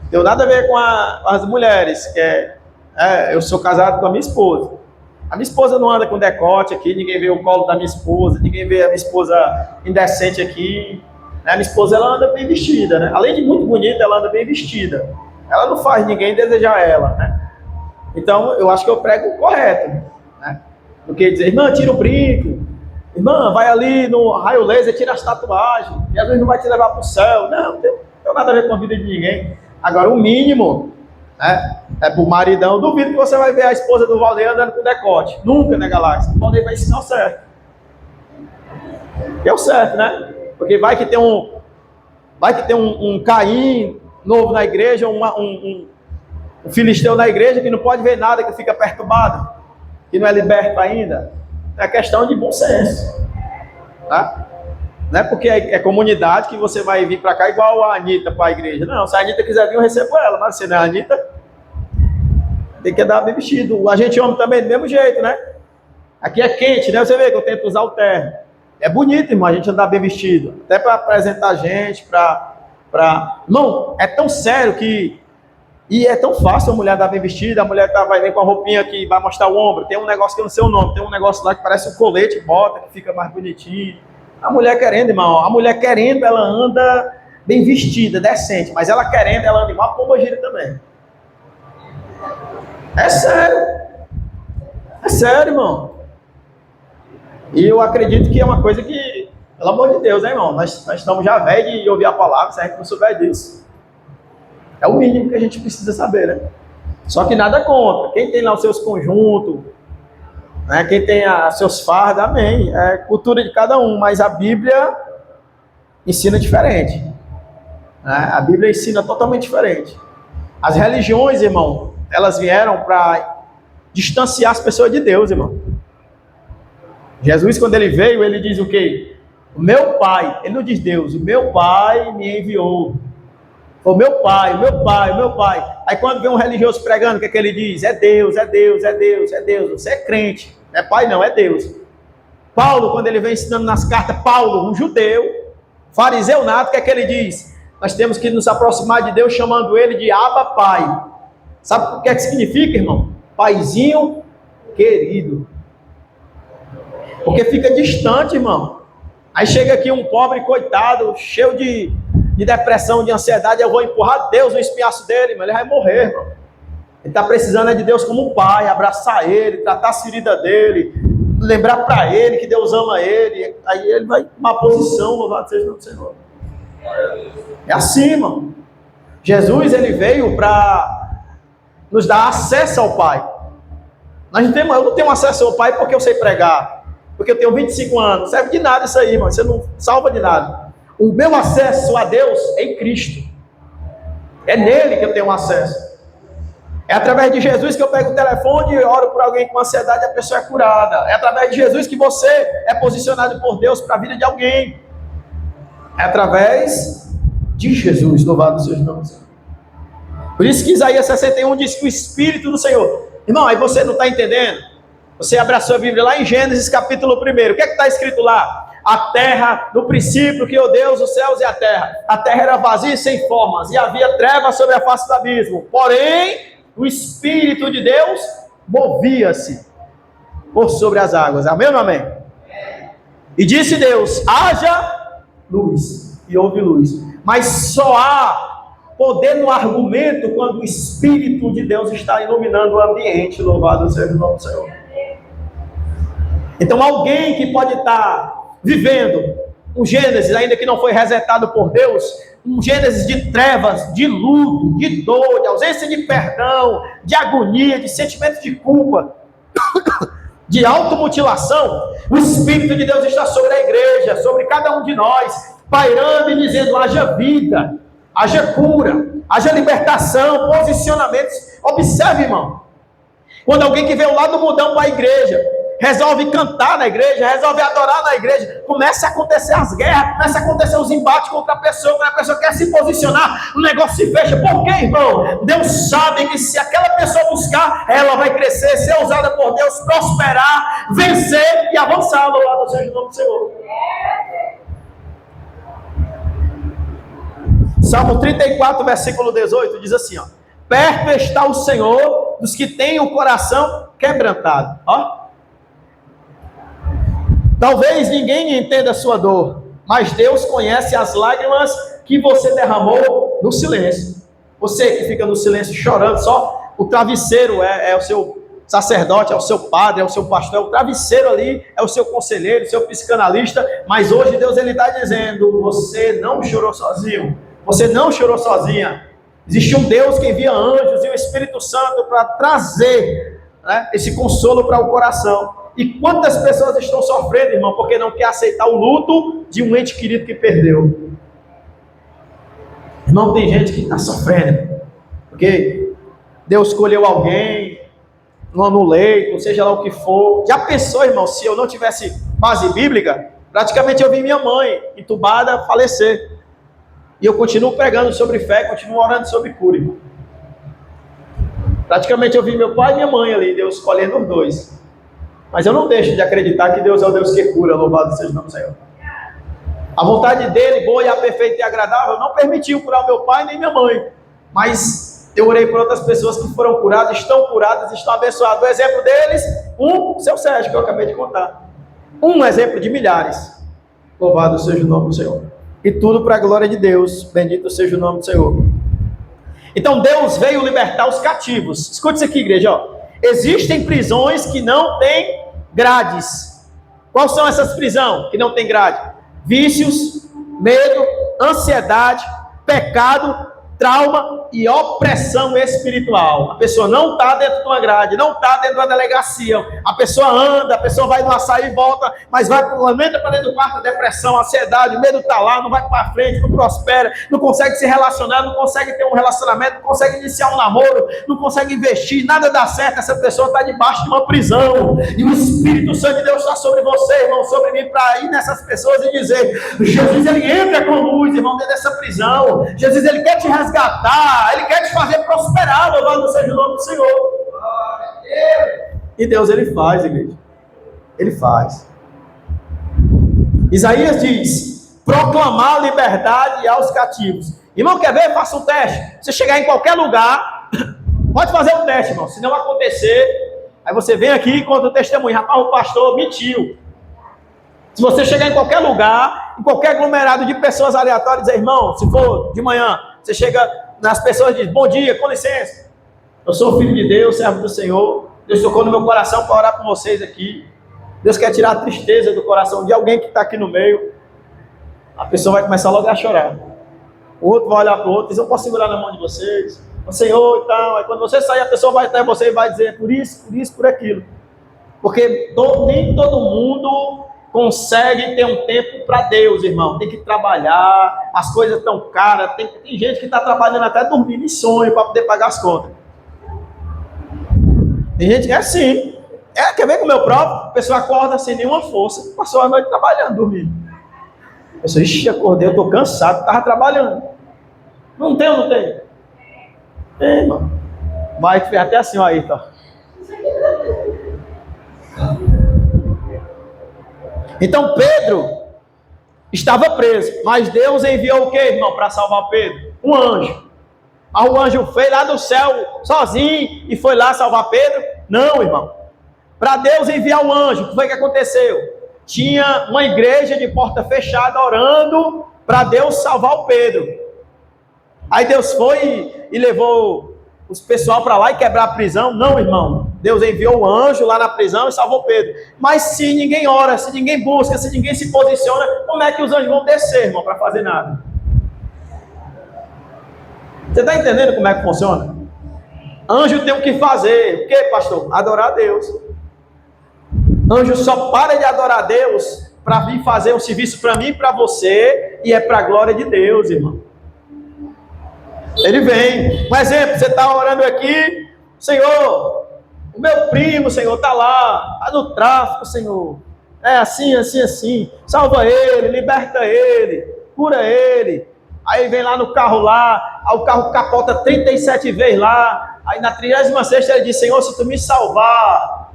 Não tem nada a ver com as mulheres, que eu sou casado com a minha esposa. A minha esposa não anda com decote aqui, ninguém vê o colo da minha esposa, ninguém vê a minha esposa indecente aqui. A minha esposa, ela anda bem vestida, né? Além de muito bonita, ela anda bem vestida. Ela não faz ninguém desejar ela, né? Então, eu acho que eu prego o correto, né? Do que dizer, irmã, tira o brinco. Irmã, vai ali no raio laser, tira as tatuagens. Jesus não vai te levar para o céu. Não tem nada a ver com a vida de ninguém. Agora, o mínimo, né? É pro maridão. Duvido que você vai ver a esposa do Valdeir andando com decote. Nunca, né, Galáxia? O Valdeir vai ensinar o certo. É o certo, né? Porque vai que tem um Caim novo na igreja, um filisteu na igreja que não pode ver nada, que fica perturbado, que não é liberto ainda. É questão de bom senso, tá? Não é porque é comunidade que você vai vir para cá igual a Anitta para a igreja. Não, se a Anitta quiser vir, eu recebo ela, mas se não é a Anitta, tem que andar bem vestido. A gente homem também do mesmo jeito, né? Aqui é quente, né? Você vê que eu tento usar o terno. É bonito, irmão, a gente andar bem vestido. Até para apresentar a gente, Irmão, é tão sério que... E é tão fácil a mulher andar bem vestida, a mulher vai vir com a roupinha que vai mostrar o ombro. Tem um negócio que eu não sei o nome, tem um negócio lá que parece um colete, bota, que fica mais bonitinho. A mulher querendo, irmão, ela anda bem vestida, decente. Mas ela querendo, ela anda igual a pombogira também. É sério, irmão. E eu acredito que é uma coisa que, pelo amor de Deus, né, irmão? Nós estamos já velhos de ouvir a palavra, se a gente não souber disso. É o mínimo que a gente precisa saber, né? Só que nada contra. Quem tem lá os seus conjuntos, né? Quem tem seus fardos, amém. É cultura de cada um, mas a Bíblia ensina diferente. né? A Bíblia ensina totalmente diferente. As religiões, irmão, elas vieram para distanciar as pessoas de Deus, irmão. Jesus, quando ele veio, ele diz o quê? O meu Pai, ele não diz Deus, o meu Pai me enviou. O meu Pai, o meu Pai, o meu Pai. Aí quando vem um religioso pregando, o que é que ele diz? É Deus, é Deus, é Deus, é Deus. Você é crente, não é Pai não, é Deus. Paulo, quando ele vem ensinando nas cartas, Paulo, um judeu, fariseu nato, o que é que ele diz? Nós temos que nos aproximar de Deus chamando ele de Abba Pai. Sabe o que é que significa, irmão? Paizinho querido. Porque fica distante, irmão. Aí chega aqui um pobre coitado, cheio de depressão, de ansiedade, eu vou empurrar Deus no espinhaço dele, mas ele vai morrer, irmão. Ele está precisando de Deus como um pai, abraçar ele, tratar a ferida dele, lembrar para ele que Deus ama ele. Aí ele vai uma posição, louvado seja o nome do Senhor. É assim, irmão. Jesus, ele veio para nos dar acesso ao Pai. Eu não tenho acesso ao Pai porque eu sei pregar, porque eu tenho 25 anos. Não serve de nada isso aí, irmão. Você não salva de nada. O meu acesso a Deus é em Cristo. É nele que eu tenho acesso. É através de Jesus que eu pego o telefone e oro por alguém com ansiedade e a pessoa é curada. É através de Jesus que você é posicionado por Deus para a vida de alguém. É através de Jesus, louvado seja o nome do Senhor. Por isso que Isaías 61 diz que o Espírito do Senhor... Irmão, aí você não está entendendo? Você abraçou a Bíblia lá em Gênesis capítulo 1. O que é que está escrito lá? A terra, no princípio, criou Deus os céus e a terra. A terra era vazia e sem formas, e havia trevas sobre a face do abismo. Porém, o Espírito de Deus movia-se por sobre as águas. Amém ou não amém? E disse Deus, haja luz. E houve luz. Mas só há poder no argumento quando o Espírito de Deus está iluminando o ambiente. Louvado seja o nome do Senhor. Então alguém que pode estar vivendo um Gênesis, ainda que não foi resetado por Deus, um Gênesis de trevas, de luto, de dor, de ausência de perdão, de agonia, de sentimento de culpa, de automutilação, o Espírito de Deus está sobre a igreja, sobre cada um de nós, pairando e dizendo, haja vida, haja cura, haja libertação, posicionamentos. Observe, irmão, quando alguém que vem ao lado do mundão para a igreja, resolve cantar na igreja, resolve adorar na igreja, começa a acontecer as guerras, começa a acontecer os embates contra a pessoa, quando a pessoa quer se posicionar, o negócio se fecha. Por quê, irmão? Deus sabe que se aquela pessoa buscar, ela vai crescer, ser usada por Deus, prosperar, vencer e avançar. Louvado seja o nome do Senhor. Salmo 34, versículo 18, diz assim, ó: perto está o Senhor dos que têm o coração quebrantado. Ó. Talvez ninguém entenda a sua dor, mas Deus conhece as lágrimas que você derramou no silêncio. Você que fica no silêncio chorando, só o travesseiro é o seu sacerdote, é o seu padre, é o seu pastor, é o travesseiro ali, é o seu conselheiro, seu psicanalista, mas hoje Deus está dizendo, você não chorou sozinho, você não chorou sozinha. Existe um Deus que envia anjos e o Espírito Santo para trazer, né, esse consolo para o coração. E quantas pessoas estão sofrendo, irmão, porque não quer aceitar o luto de um ente querido que perdeu. Irmão, tem gente que está sofrendo, porque Deus escolheu alguém no leito, seja lá o que for. Já pensou, irmão, se eu não tivesse base bíblica, praticamente eu vi minha mãe entubada falecer. E eu continuo pregando sobre fé, continuo orando sobre cura, irmão. Praticamente eu vi meu pai e minha mãe ali, Deus escolhendo os dois. Mas eu não deixo de acreditar que Deus é o Deus que cura, louvado seja o nome do Senhor. A vontade dele, boa e a perfeita e agradável, não permitiu curar meu pai nem minha mãe. Mas eu orei por outras pessoas que foram curadas, estão abençoadas. O exemplo deles, o seu Sérgio, que eu acabei de contar. Um exemplo de milhares. Louvado seja o nome do Senhor. E tudo para a glória de Deus. Bendito seja o nome do Senhor. Então Deus veio libertar os cativos. Escute isso aqui, igreja, ó. Existem prisões que não têm grades. Quais são essas prisões que não têm grade? Vícios, medo, ansiedade, pecado trauma e opressão espiritual. A pessoa não está dentro de uma grade, não está dentro de uma delegacia. A pessoa anda, a pessoa vai no açaí e volta, mas entra para dentro do quarto, depressão, ansiedade, medo está lá, não vai para frente, não prospera, não consegue se relacionar, não consegue ter um relacionamento, não consegue iniciar um namoro, não consegue investir, nada dá certo. Essa pessoa está debaixo de uma prisão. E o Espírito Santo de Deus está sobre você, irmão, sobre mim, para ir nessas pessoas e dizer: Jesus, ele entra com luz, irmão, dentro dessa prisão. Jesus, ele quer te resgatar, ele quer te fazer prosperar, louvado seja o nome do Senhor. E Deus, ele faz, igreja. Ele faz. Isaías diz: proclamar liberdade aos cativos. Irmão, quer ver? Faça um teste. Você chegar em qualquer lugar, pode fazer um teste, irmão. Se não acontecer, aí você vem aqui e conta o testemunho. Rapaz, o pastor mentiu. Se você chegar em qualquer lugar, em qualquer aglomerado de pessoas aleatórias, dizer: irmão, se for de manhã, você chega nas pessoas e diz: bom dia, com licença, eu sou filho de Deus, servo do Senhor, Deus tocou no meu coração para orar com vocês aqui, Deus quer tirar a tristeza do coração de alguém que está aqui no meio. A pessoa vai começar logo a chorar, o outro vai olhar para o outro e diz: eu posso segurar na mão de vocês, o Senhor e tal. Aí quando você sair, a pessoa vai até você e vai dizer: por isso, por aquilo, porque nem todo mundo consegue ter um tempo para Deus, irmão. Tem que trabalhar, as coisas estão caras. Tem gente que está trabalhando até dormindo em sonho para poder pagar as contas. Tem gente que é assim. Quer ver com o meu próprio? A pessoa acorda sem nenhuma força, passou a noite trabalhando, dormindo. A pessoa: ixi, acordei, eu estou cansado, estava trabalhando. Não tem ou não tem? Tem, irmão. Vai até assim, ó, aí, tá. Então Pedro estava preso, mas Deus enviou o que, irmão, para salvar Pedro? Um anjo. Mas o anjo veio lá do céu sozinho e foi lá salvar Pedro? Não, irmão. Para Deus enviar um anjo, o que foi que aconteceu? Tinha uma igreja de porta fechada orando para Deus salvar o Pedro. Aí Deus foi e levou os pessoal para lá e quebrar a prisão? Não, irmão. Deus enviou o anjo lá na prisão e salvou Pedro. Mas se ninguém ora, se ninguém busca, se ninguém se posiciona, como é que os anjos vão descer, irmão, para fazer nada? Você está entendendo como é que funciona? Anjo tem o que fazer. O que, pastor? Adorar a Deus. Anjo só para de adorar a Deus para vir fazer um serviço para mim e para você, e é para a glória de Deus, irmão. Ele vem. Um exemplo, você está orando aqui: Senhor, o meu primo, Senhor, está lá, está no tráfico, Senhor. É assim, assim, assim. Salva ele, liberta ele, cura ele. Aí vem lá no carro lá, aí o carro capota 37 vezes lá. Aí na 36ª ele diz: Senhor, se tu me salvar,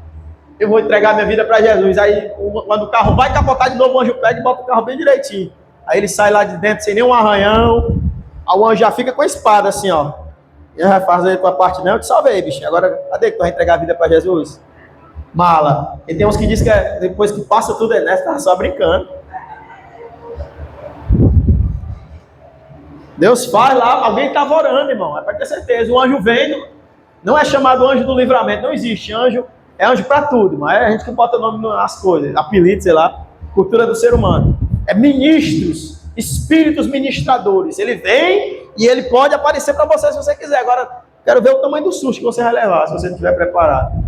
eu vou entregar minha vida para Jesus. Aí quando o carro vai capotar de novo, o anjo pega e bota o carro bem direitinho. Aí ele sai lá de dentro sem nenhum arranhão. Aí o anjo já fica com a espada assim, ó. E vai fazer com a parte, não, eu te salvei, bicho. Agora, cadê que tu vai entregar a vida para Jesus? Mala. E tem uns que dizem que depois que passa tudo é nessa, tá só brincando. Deus faz lá, alguém estava orando, irmão. É para ter certeza. O anjo vem, não é chamado anjo do livramento, não existe. Anjo é anjo para tudo, mas é a gente que bota o nome nas coisas, apelido, sei lá, cultura do ser humano. É ministros, espíritos ministradores. Ele vem e ele pode aparecer para você se você quiser. Agora, quero ver o tamanho do susto que você vai levar, se você não estiver preparado.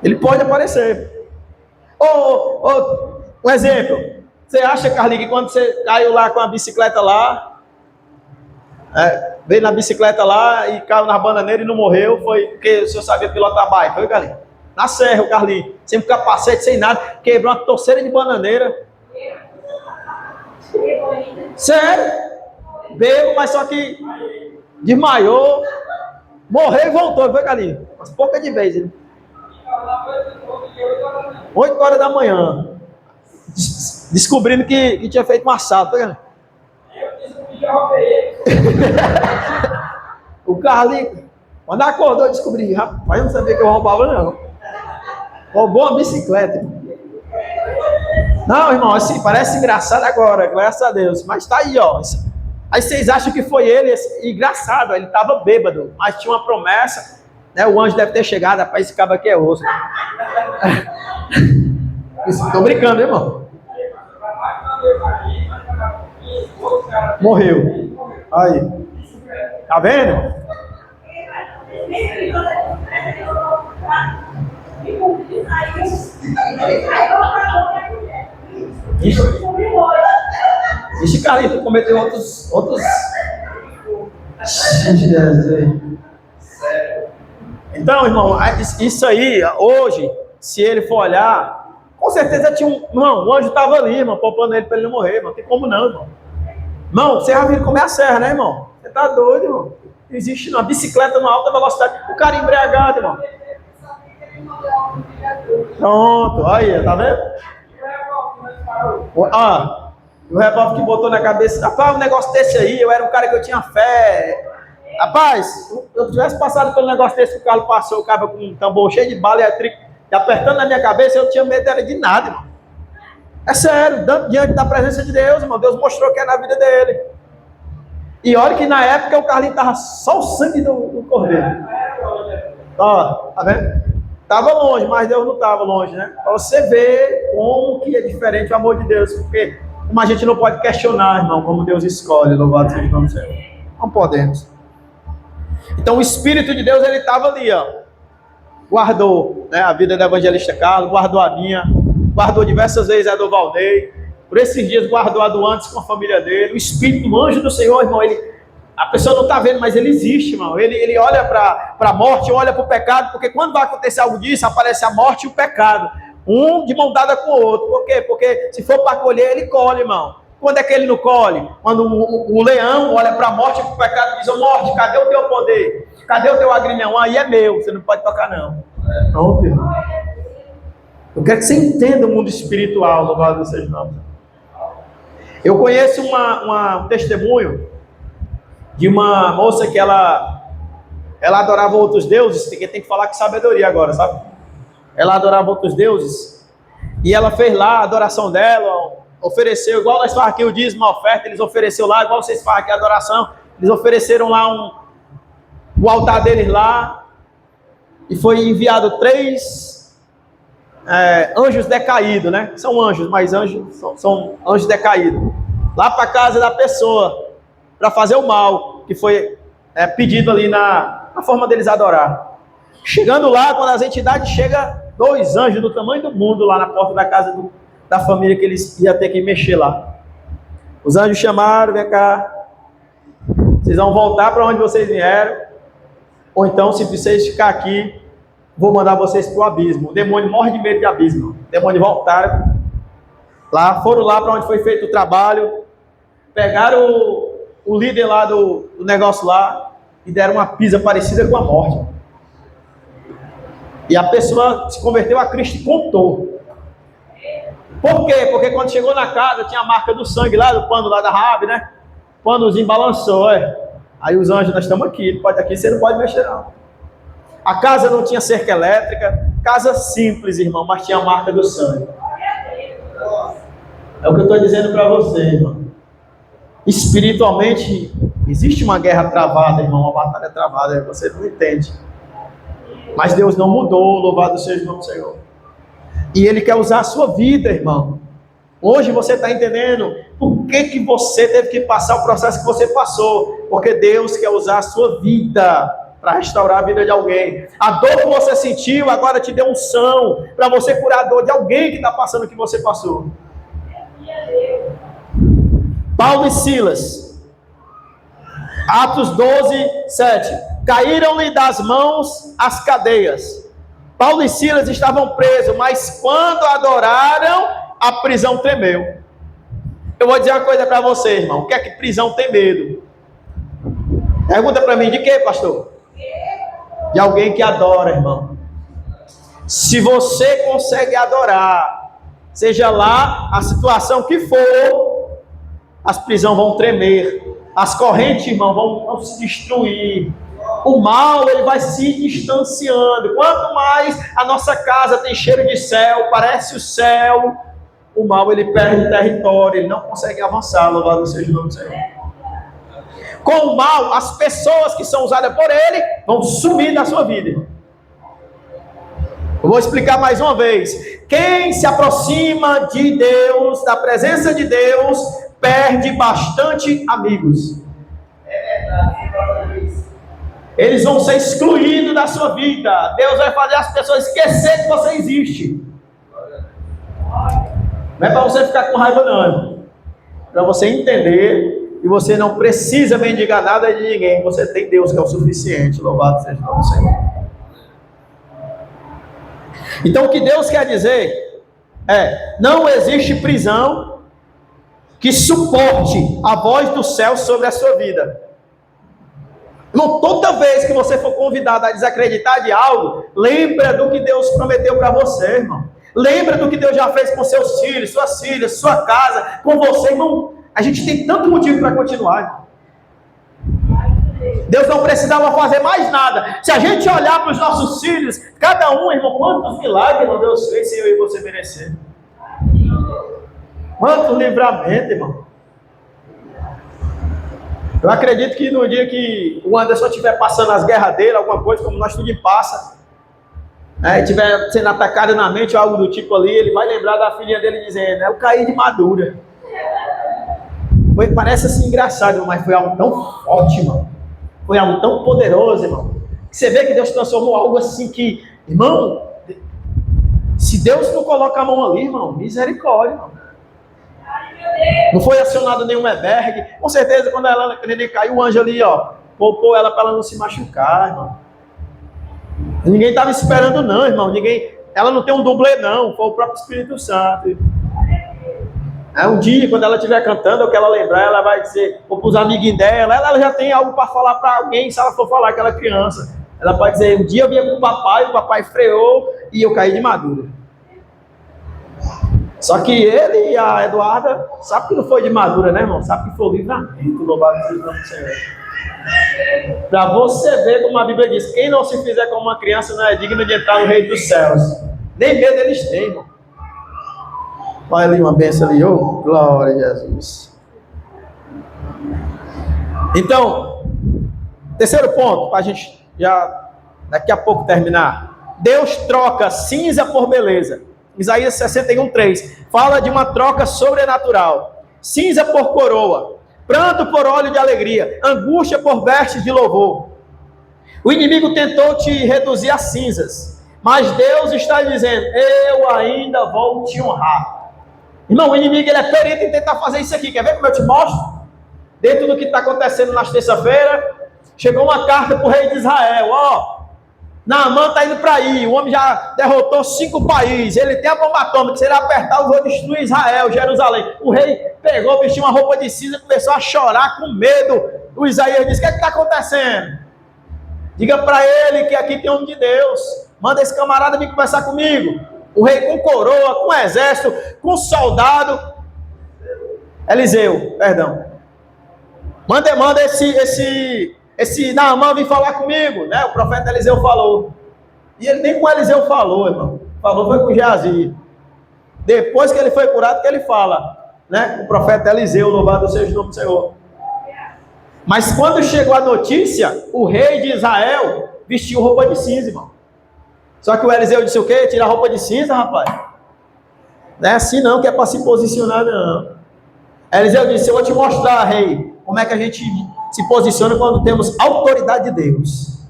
Ele pode aparecer. Um exemplo. Você acha, Carlinhos, que quando você caiu lá com a bicicleta lá, veio na bicicleta lá e caiu na bananeira e não morreu, foi porque o senhor sabia pilotar bike, foi, Carlinhos? Na serra, o Carlinhos, sem capacete, sem nada, quebrou uma torceira de bananeira. Sério? Bebo, mas só que desmaiou, morreu e voltou, foi, Carlinhos? Mas pouca de vez, hein? 8 horas da manhã. Descobrindo que tinha feito um assalto, tá ligado? O Carlinhos, quando acordou, eu descobri, rapaz, eu não sabia que eu roubava, não. Roubou uma bicicleta. Não, irmão, assim, parece engraçado agora, graças a Deus, mas tá aí, ó. Aí vocês acham que foi ele, engraçado, ele tava bêbado, mas tinha uma promessa, né? O anjo deve ter chegado, rapaz, esse cabo aqui é osso. Tô brincando, irmão. Morreu. Aí. Tá vendo? Esse Carlito cometeu outros. Então, irmão, isso aí, hoje, se ele for olhar, com certeza tinha Irmão, o anjo estava ali, irmão, poupando ele para ele não morrer, irmão. Não tem como não, irmão. Irmão, você já viu comer a serra, né, irmão? Você tá doido, irmão? Não existe uma bicicleta numa alta velocidade. O cara embriagado, irmão. Pronto, aí, tá vendo? O revólver que botou na cabeça. Rapaz, um negócio desse aí, eu era um cara que eu tinha fé. Rapaz, se eu tivesse passado pelo negócio desse, o Carlos passou, o cara com um tambor cheio de bala e apertando na minha cabeça, eu tinha medo de nada, irmão. É sério, diante da presença de Deus, irmão. Deus mostrou que é na vida dele. E olha que na época o Carlinhos estava só o sangue do cordeiro. Ó, tá vendo? Estava longe, mas Deus não estava longe, né? Para você ver como que é diferente o amor de Deus. Porque como a gente não pode questionar, irmão, como Deus escolhe, louvado seja o nome do Senhor. Não podemos. Então o Espírito de Deus, ele estava ali, ó. Guardou, né, a vida do evangelista Carlos, guardou a minha, guardou diversas vezes a do Valdei, por esses dias guardou a do antes com a família dele. O Espírito, o anjo do Senhor, irmão, a pessoa não está vendo, mas ele existe, irmão. Ele olha para a morte, olha para o pecado, porque quando vai acontecer algo disso, aparece a morte e o pecado, um de mão dada com o outro. Por quê? Porque se for para colher, ele colhe, irmão. Quando é que ele não colhe? Quando o leão olha para a morte e para o pecado e diz: ô morte, cadê o teu poder? Cadê o teu agrilhão? Aí é meu, você não pode tocar não. Pronto, irmão. Eu quero que você entenda o mundo espiritual, louvado seja o nome. Eu conheço um testemunho de uma moça que ela adorava outros deuses, que tem que falar com sabedoria agora, sabe? Ela adorava outros deuses, e ela fez lá a adoração dela, ofereceu, igual nós fazemos aqui o dízimo, a oferta, eles ofereceram lá, igual vocês fazem aqui a adoração, eles ofereceram lá o altar deles lá, e foi enviado 3 anjos decaídos, né? São anjos, mas são anjos decaídos, lá para a casa da pessoa, para fazer o mal, que foi pedido ali na forma deles adorar. Chegando lá, quando as entidades chegam, 2 anjos do tamanho do mundo lá na porta da casa da família que eles iam ter que mexer lá. Os anjos chamaram: vem cá, vocês vão voltar para onde vocês vieram, ou então, se vocês ficar aqui, vou mandar vocês para o abismo. O demônio morre de medo de abismo. O demônio voltaram lá, foram lá para onde foi feito o trabalho, pegaram o líder lá do negócio lá e deram uma pisa parecida com a morte. E a pessoa se converteu a Cristo e contou. Por quê? Porque quando chegou na casa, tinha a marca do sangue lá, do pano lá da Rabi, né? O panozinho balançou, Aí os anjos: nós estamos aqui, você não pode mexer não. A casa não tinha cerca elétrica, casa simples, irmão, mas tinha a marca do sangue. É o que eu estou dizendo para você, irmão. Espiritualmente, existe uma guerra travada, irmão, uma batalha travada, você não entende. Mas Deus não mudou, louvado seja o nome do Senhor. E Ele quer usar a sua vida, irmão. Hoje você está entendendo por que você teve que passar o processo que você passou. Porque Deus quer usar a sua vida para restaurar a vida de alguém. A dor que você sentiu agora te deu unção para você curar a dor de alguém que está passando o que você passou. Paulo e Silas, Atos 12, 7. Caíram-lhe das mãos as cadeias. Paulo e Silas estavam presos, mas quando adoraram, a prisão tremeu. Eu vou dizer uma coisa para você, irmão. O que é que prisão tem medo? Pergunta para mim: de quê, pastor? De alguém que adora, irmão. Se você consegue adorar, seja lá a situação que for, as prisões vão tremer, as correntes, irmão, vão se destruir. O mal, ele vai se distanciando. Quanto mais a nossa casa tem cheiro de céu, parece o céu, o mal, ele perde território, ele não consegue avançar. Louvado seja o nome do Senhor. Com o mal, as pessoas que são usadas por ele vão sumir da sua vida. Eu vou explicar mais uma vez. Quem se aproxima de Deus, da presença de Deus, perde bastante amigos. Eles vão ser excluídos da sua vida. Deus vai fazer as pessoas esquecer que você existe. Não é para você ficar com raiva, não. Para você entender que você não precisa mendigar nada de ninguém. Você tem Deus que é o suficiente. Louvado seja o nome do Senhor. Então o que Deus quer dizer é: não existe prisão que suporte a voz do céu sobre a sua vida. Irmão, toda vez que você for convidado a desacreditar de algo, lembra do que Deus prometeu para você, irmão. Lembra do que Deus já fez com seus filhos, suas filhas, sua casa, com você, irmão. A gente tem tanto motivo para continuar, irmão. Deus não precisava fazer mais nada. Se a gente olhar para os nossos filhos, cada um, irmão, quantos milagres, irmão, Deus fez sem eu e você merecer. Quantos livramentos, irmão. Eu acredito que no dia que o Anderson estiver passando as guerras dele, alguma coisa, como nós tudo passa, estiver sendo atacado na mente ou algo do tipo ali, ele vai lembrar da filhinha dele dizendo: eu caí de madura. Parece assim engraçado, mas foi algo tão forte, irmão. Foi algo tão poderoso, irmão. Você vê que Deus transformou algo assim que, irmão, se Deus não coloca a mão ali, irmão, misericórdia, irmão. Não foi acionado nenhum albergue. Com certeza, quando ele caiu, o anjo ali, poupou ela para ela não se machucar, irmão. Ninguém estava esperando, não, irmão. Ela não tem um dublê, não. Foi o próprio Espírito Santo. Um dia, quando ela estiver cantando, o que ela lembrar, ela vai dizer, ou para os amiguinhos dela, ela já tem algo para falar para alguém, se ela for falar aquela criança. Ela pode dizer: um dia eu vinha com o papai freou e eu caí de madura. Só que ele e a Eduarda, sabe que não foi de madura, né, irmão? Sabe que foi livramento, louvado seja o nome do Senhor. Para você ver como a Bíblia diz: quem não se fizer como uma criança não é digno de entrar no reino dos céus. Nem medo eles têm, irmão. Olha ali uma benção ali, glória a Jesus. Então, terceiro ponto, para a gente já daqui a pouco terminar. Deus troca cinza por beleza. Isaías 61:3 fala de uma troca sobrenatural. Cinza por coroa, pranto por óleo de alegria, angústia por vestes de louvor. O inimigo tentou te reduzir a cinzas, mas Deus está dizendo: eu ainda vou te honrar. Irmão, o inimigo ele é perito em tentar fazer isso aqui. Quer ver como eu te mostro? Dentro do que está acontecendo na terça-feira, chegou uma carta para o rei de Israel: Naamã está indo para aí, o homem já derrotou 5 países, ele tem a bomba atômica, se ele apertar, eu vou destruir Israel, Jerusalém. O rei pegou, vestiu uma roupa de cinza, começou a chorar com medo. O Isaías disse: o que está acontecendo? Diga para ele que aqui tem homem de Deus, manda esse camarada vir conversar comigo. O rei com coroa, com exército, com soldado. Eliseu, perdão. Manda esse Naamã vir falar comigo, né? O profeta Eliseu falou. E ele nem com Eliseu falou, irmão. Falou foi com Geazi. Depois que ele foi curado, que ele fala, né? O profeta Eliseu, louvado seja o nome do Senhor. Mas quando chegou a notícia, o rei de Israel vestiu roupa de cinza, irmão. Só que o Eliseu disse o quê? Tira a roupa de cinza, rapaz. Não é assim não, que é para se posicionar, não. Eliseu disse: eu vou te mostrar, rei, como é que a gente se posiciona quando temos autoridade de Deus.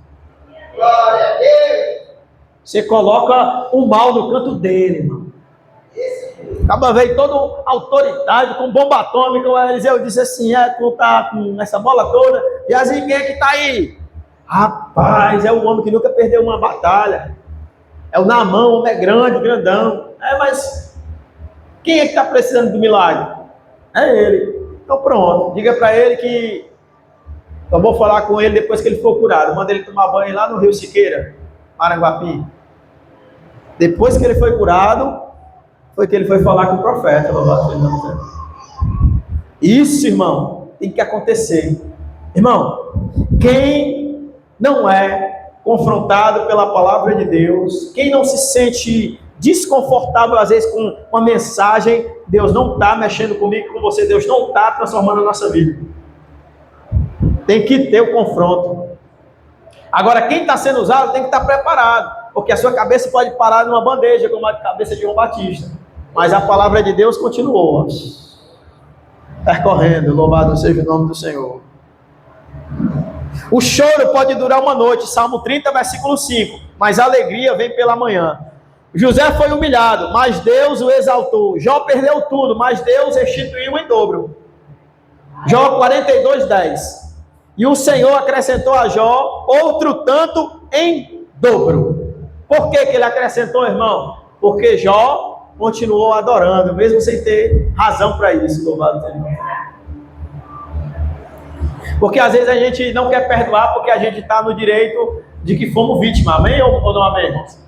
Glória a Deus. Você coloca o mal no canto dele, irmão. Acaba veio toda autoridade, com bomba atômica. O Eliseu disse assim: tu tá com essa bola toda, e assim, quem é que tá aí? Rapaz, é um homem que nunca perdeu uma batalha. É o Naamã, o homem é grande, grandão. Mas quem é que está precisando do milagre? É ele. Então pronto, diga para ele que eu vou falar com ele depois que ele for curado. Manda ele tomar banho lá no Rio Siqueira, Maranguapi. Depois que ele foi curado, foi que ele foi falar com o profeta. Isso, irmão, tem que acontecer. Irmão, quem não é confrontado pela palavra de Deus, quem não se sente desconfortável às vezes com uma mensagem, Deus não está mexendo comigo, com você, Deus não está transformando a nossa vida. Tem que ter o confronto. Agora, quem está sendo usado tem que estar preparado, porque a sua cabeça pode parar numa bandeja, como a cabeça de João Batista, mas a palavra de Deus continuou percorrendo. Louvado seja o nome do Senhor. O choro pode durar uma noite, Salmo 30, versículo 5, mas a alegria vem pela manhã. José foi humilhado, mas Deus o exaltou. Jó perdeu tudo, mas Deus restituiu em dobro. Jó 42, 10. E o Senhor acrescentou a Jó outro tanto em dobro. Por que ele acrescentou, irmão? Porque Jó continuou adorando, mesmo sem ter razão para isso. Louvado seja Deus. Porque às vezes a gente não quer perdoar porque a gente está no direito de que fomos vítima. Amém ou não amém, irmãos?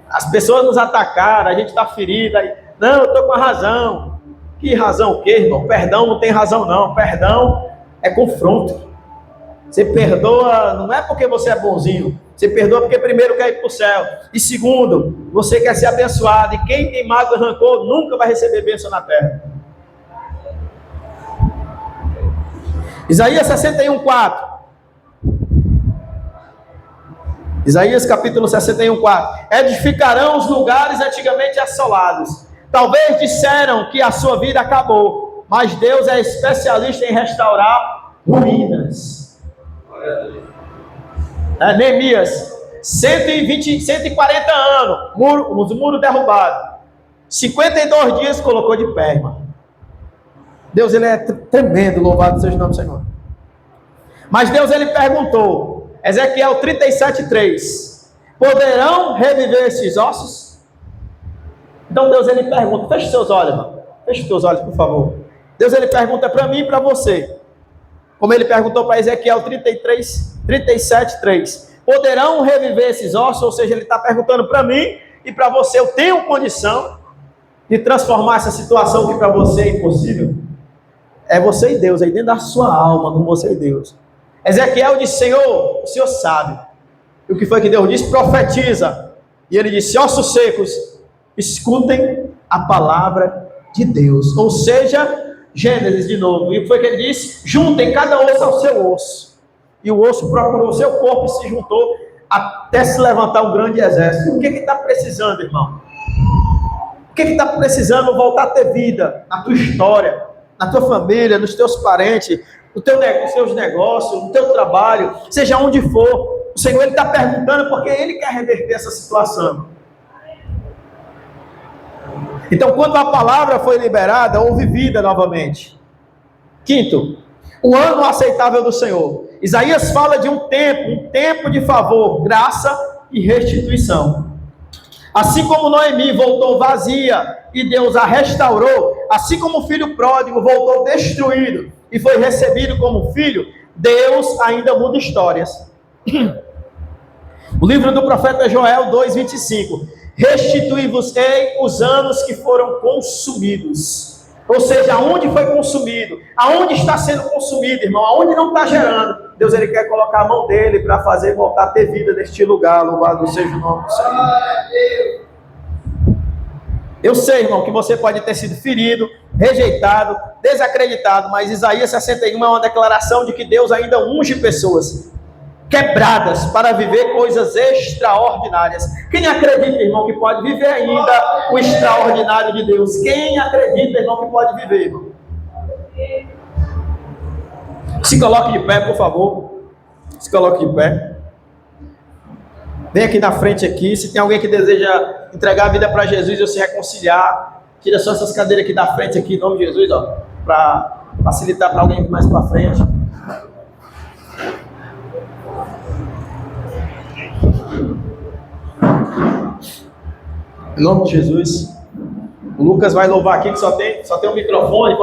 As pessoas nos atacaram, a gente está ferida. Não, eu estou com a razão. Que razão o quê, irmão? Perdão não tem razão não. Perdão é confronto. Você perdoa, não é porque você é bonzinho. Você perdoa porque primeiro quer ir para o céu. E segundo, você quer ser abençoado. E quem tem mágoa e rancor nunca vai receber bênção na terra. Isaías 61, 4. Isaías capítulo 61, 4. Edificarão os lugares antigamente assolados. Talvez disseram que a sua vida acabou, mas Deus é especialista em restaurar ruínas. Neemias, 140 anos, os muros derrubados. 52 dias colocou de pé, irmão. Deus, ele é tremendo, louvado seja o nome do Senhor. Mas Deus, ele perguntou, Ezequiel 37, 3, poderão reviver esses ossos? Então Deus, ele pergunta, feche seus olhos, irmão. Feche os seus olhos, por favor. Deus, ele pergunta para mim e para você, como ele perguntou para Ezequiel 37, 3, poderão reviver esses ossos? Ou seja, ele está perguntando para mim e para você, eu tenho condição de transformar essa situação que para você é impossível? É você e Deus, aí dentro da sua alma, com você e Deus. Ezequiel disse, Senhor, o Senhor sabe. E o que foi que Deus disse? Profetiza. E ele disse, ossos secos, escutem a palavra de Deus. Ou seja, Gênesis de novo. E o que foi que ele disse? Juntem cada osso ao seu osso. E o osso procurou o seu corpo e se juntou até se levantar um grande exército. O que está precisando, irmão? O que está precisando voltar a ter vida na tua história, na tua família, nos teus parentes, nos teus negócios, no teu trabalho, seja onde for. O Senhor está perguntando porque Ele quer reverter essa situação. Então, quando a palavra foi liberada, houve vida novamente. Quinto, o ano aceitável do Senhor. Isaías fala de um tempo de favor, graça e restituição. Assim como Noemi voltou vazia e Deus a restaurou, assim como o filho pródigo voltou destruído e foi recebido como filho, Deus ainda muda histórias. O livro do profeta Joel 2,25. Restituí-vos-ei os anos que foram consumidos. Ou seja, aonde foi consumido, aonde está sendo consumido, irmão, aonde não está gerando, Deus, ele quer colocar a mão dele para fazer voltar a ter vida neste lugar. Louvado seja o nome do Senhor. Eu sei, irmão, que você pode ter sido ferido, rejeitado, desacreditado, mas Isaías 61 é uma declaração de que Deus ainda unge pessoas quebradas para viver coisas extraordinárias. Quem acredita, irmão, que pode viver ainda o extraordinário de Deus? Quem acredita, irmão, que pode viver, irmão? Se coloque de pé, por favor. Se coloque de pé. Vem aqui na frente aqui. Se tem alguém que deseja entregar a vida para Jesus ou se reconciliar, tira só essas cadeiras aqui da frente aqui, em nome de Jesus, ó, para facilitar para alguém mais para frente. Em nome de Jesus. O Lucas vai louvar aqui, que só tem um microfone.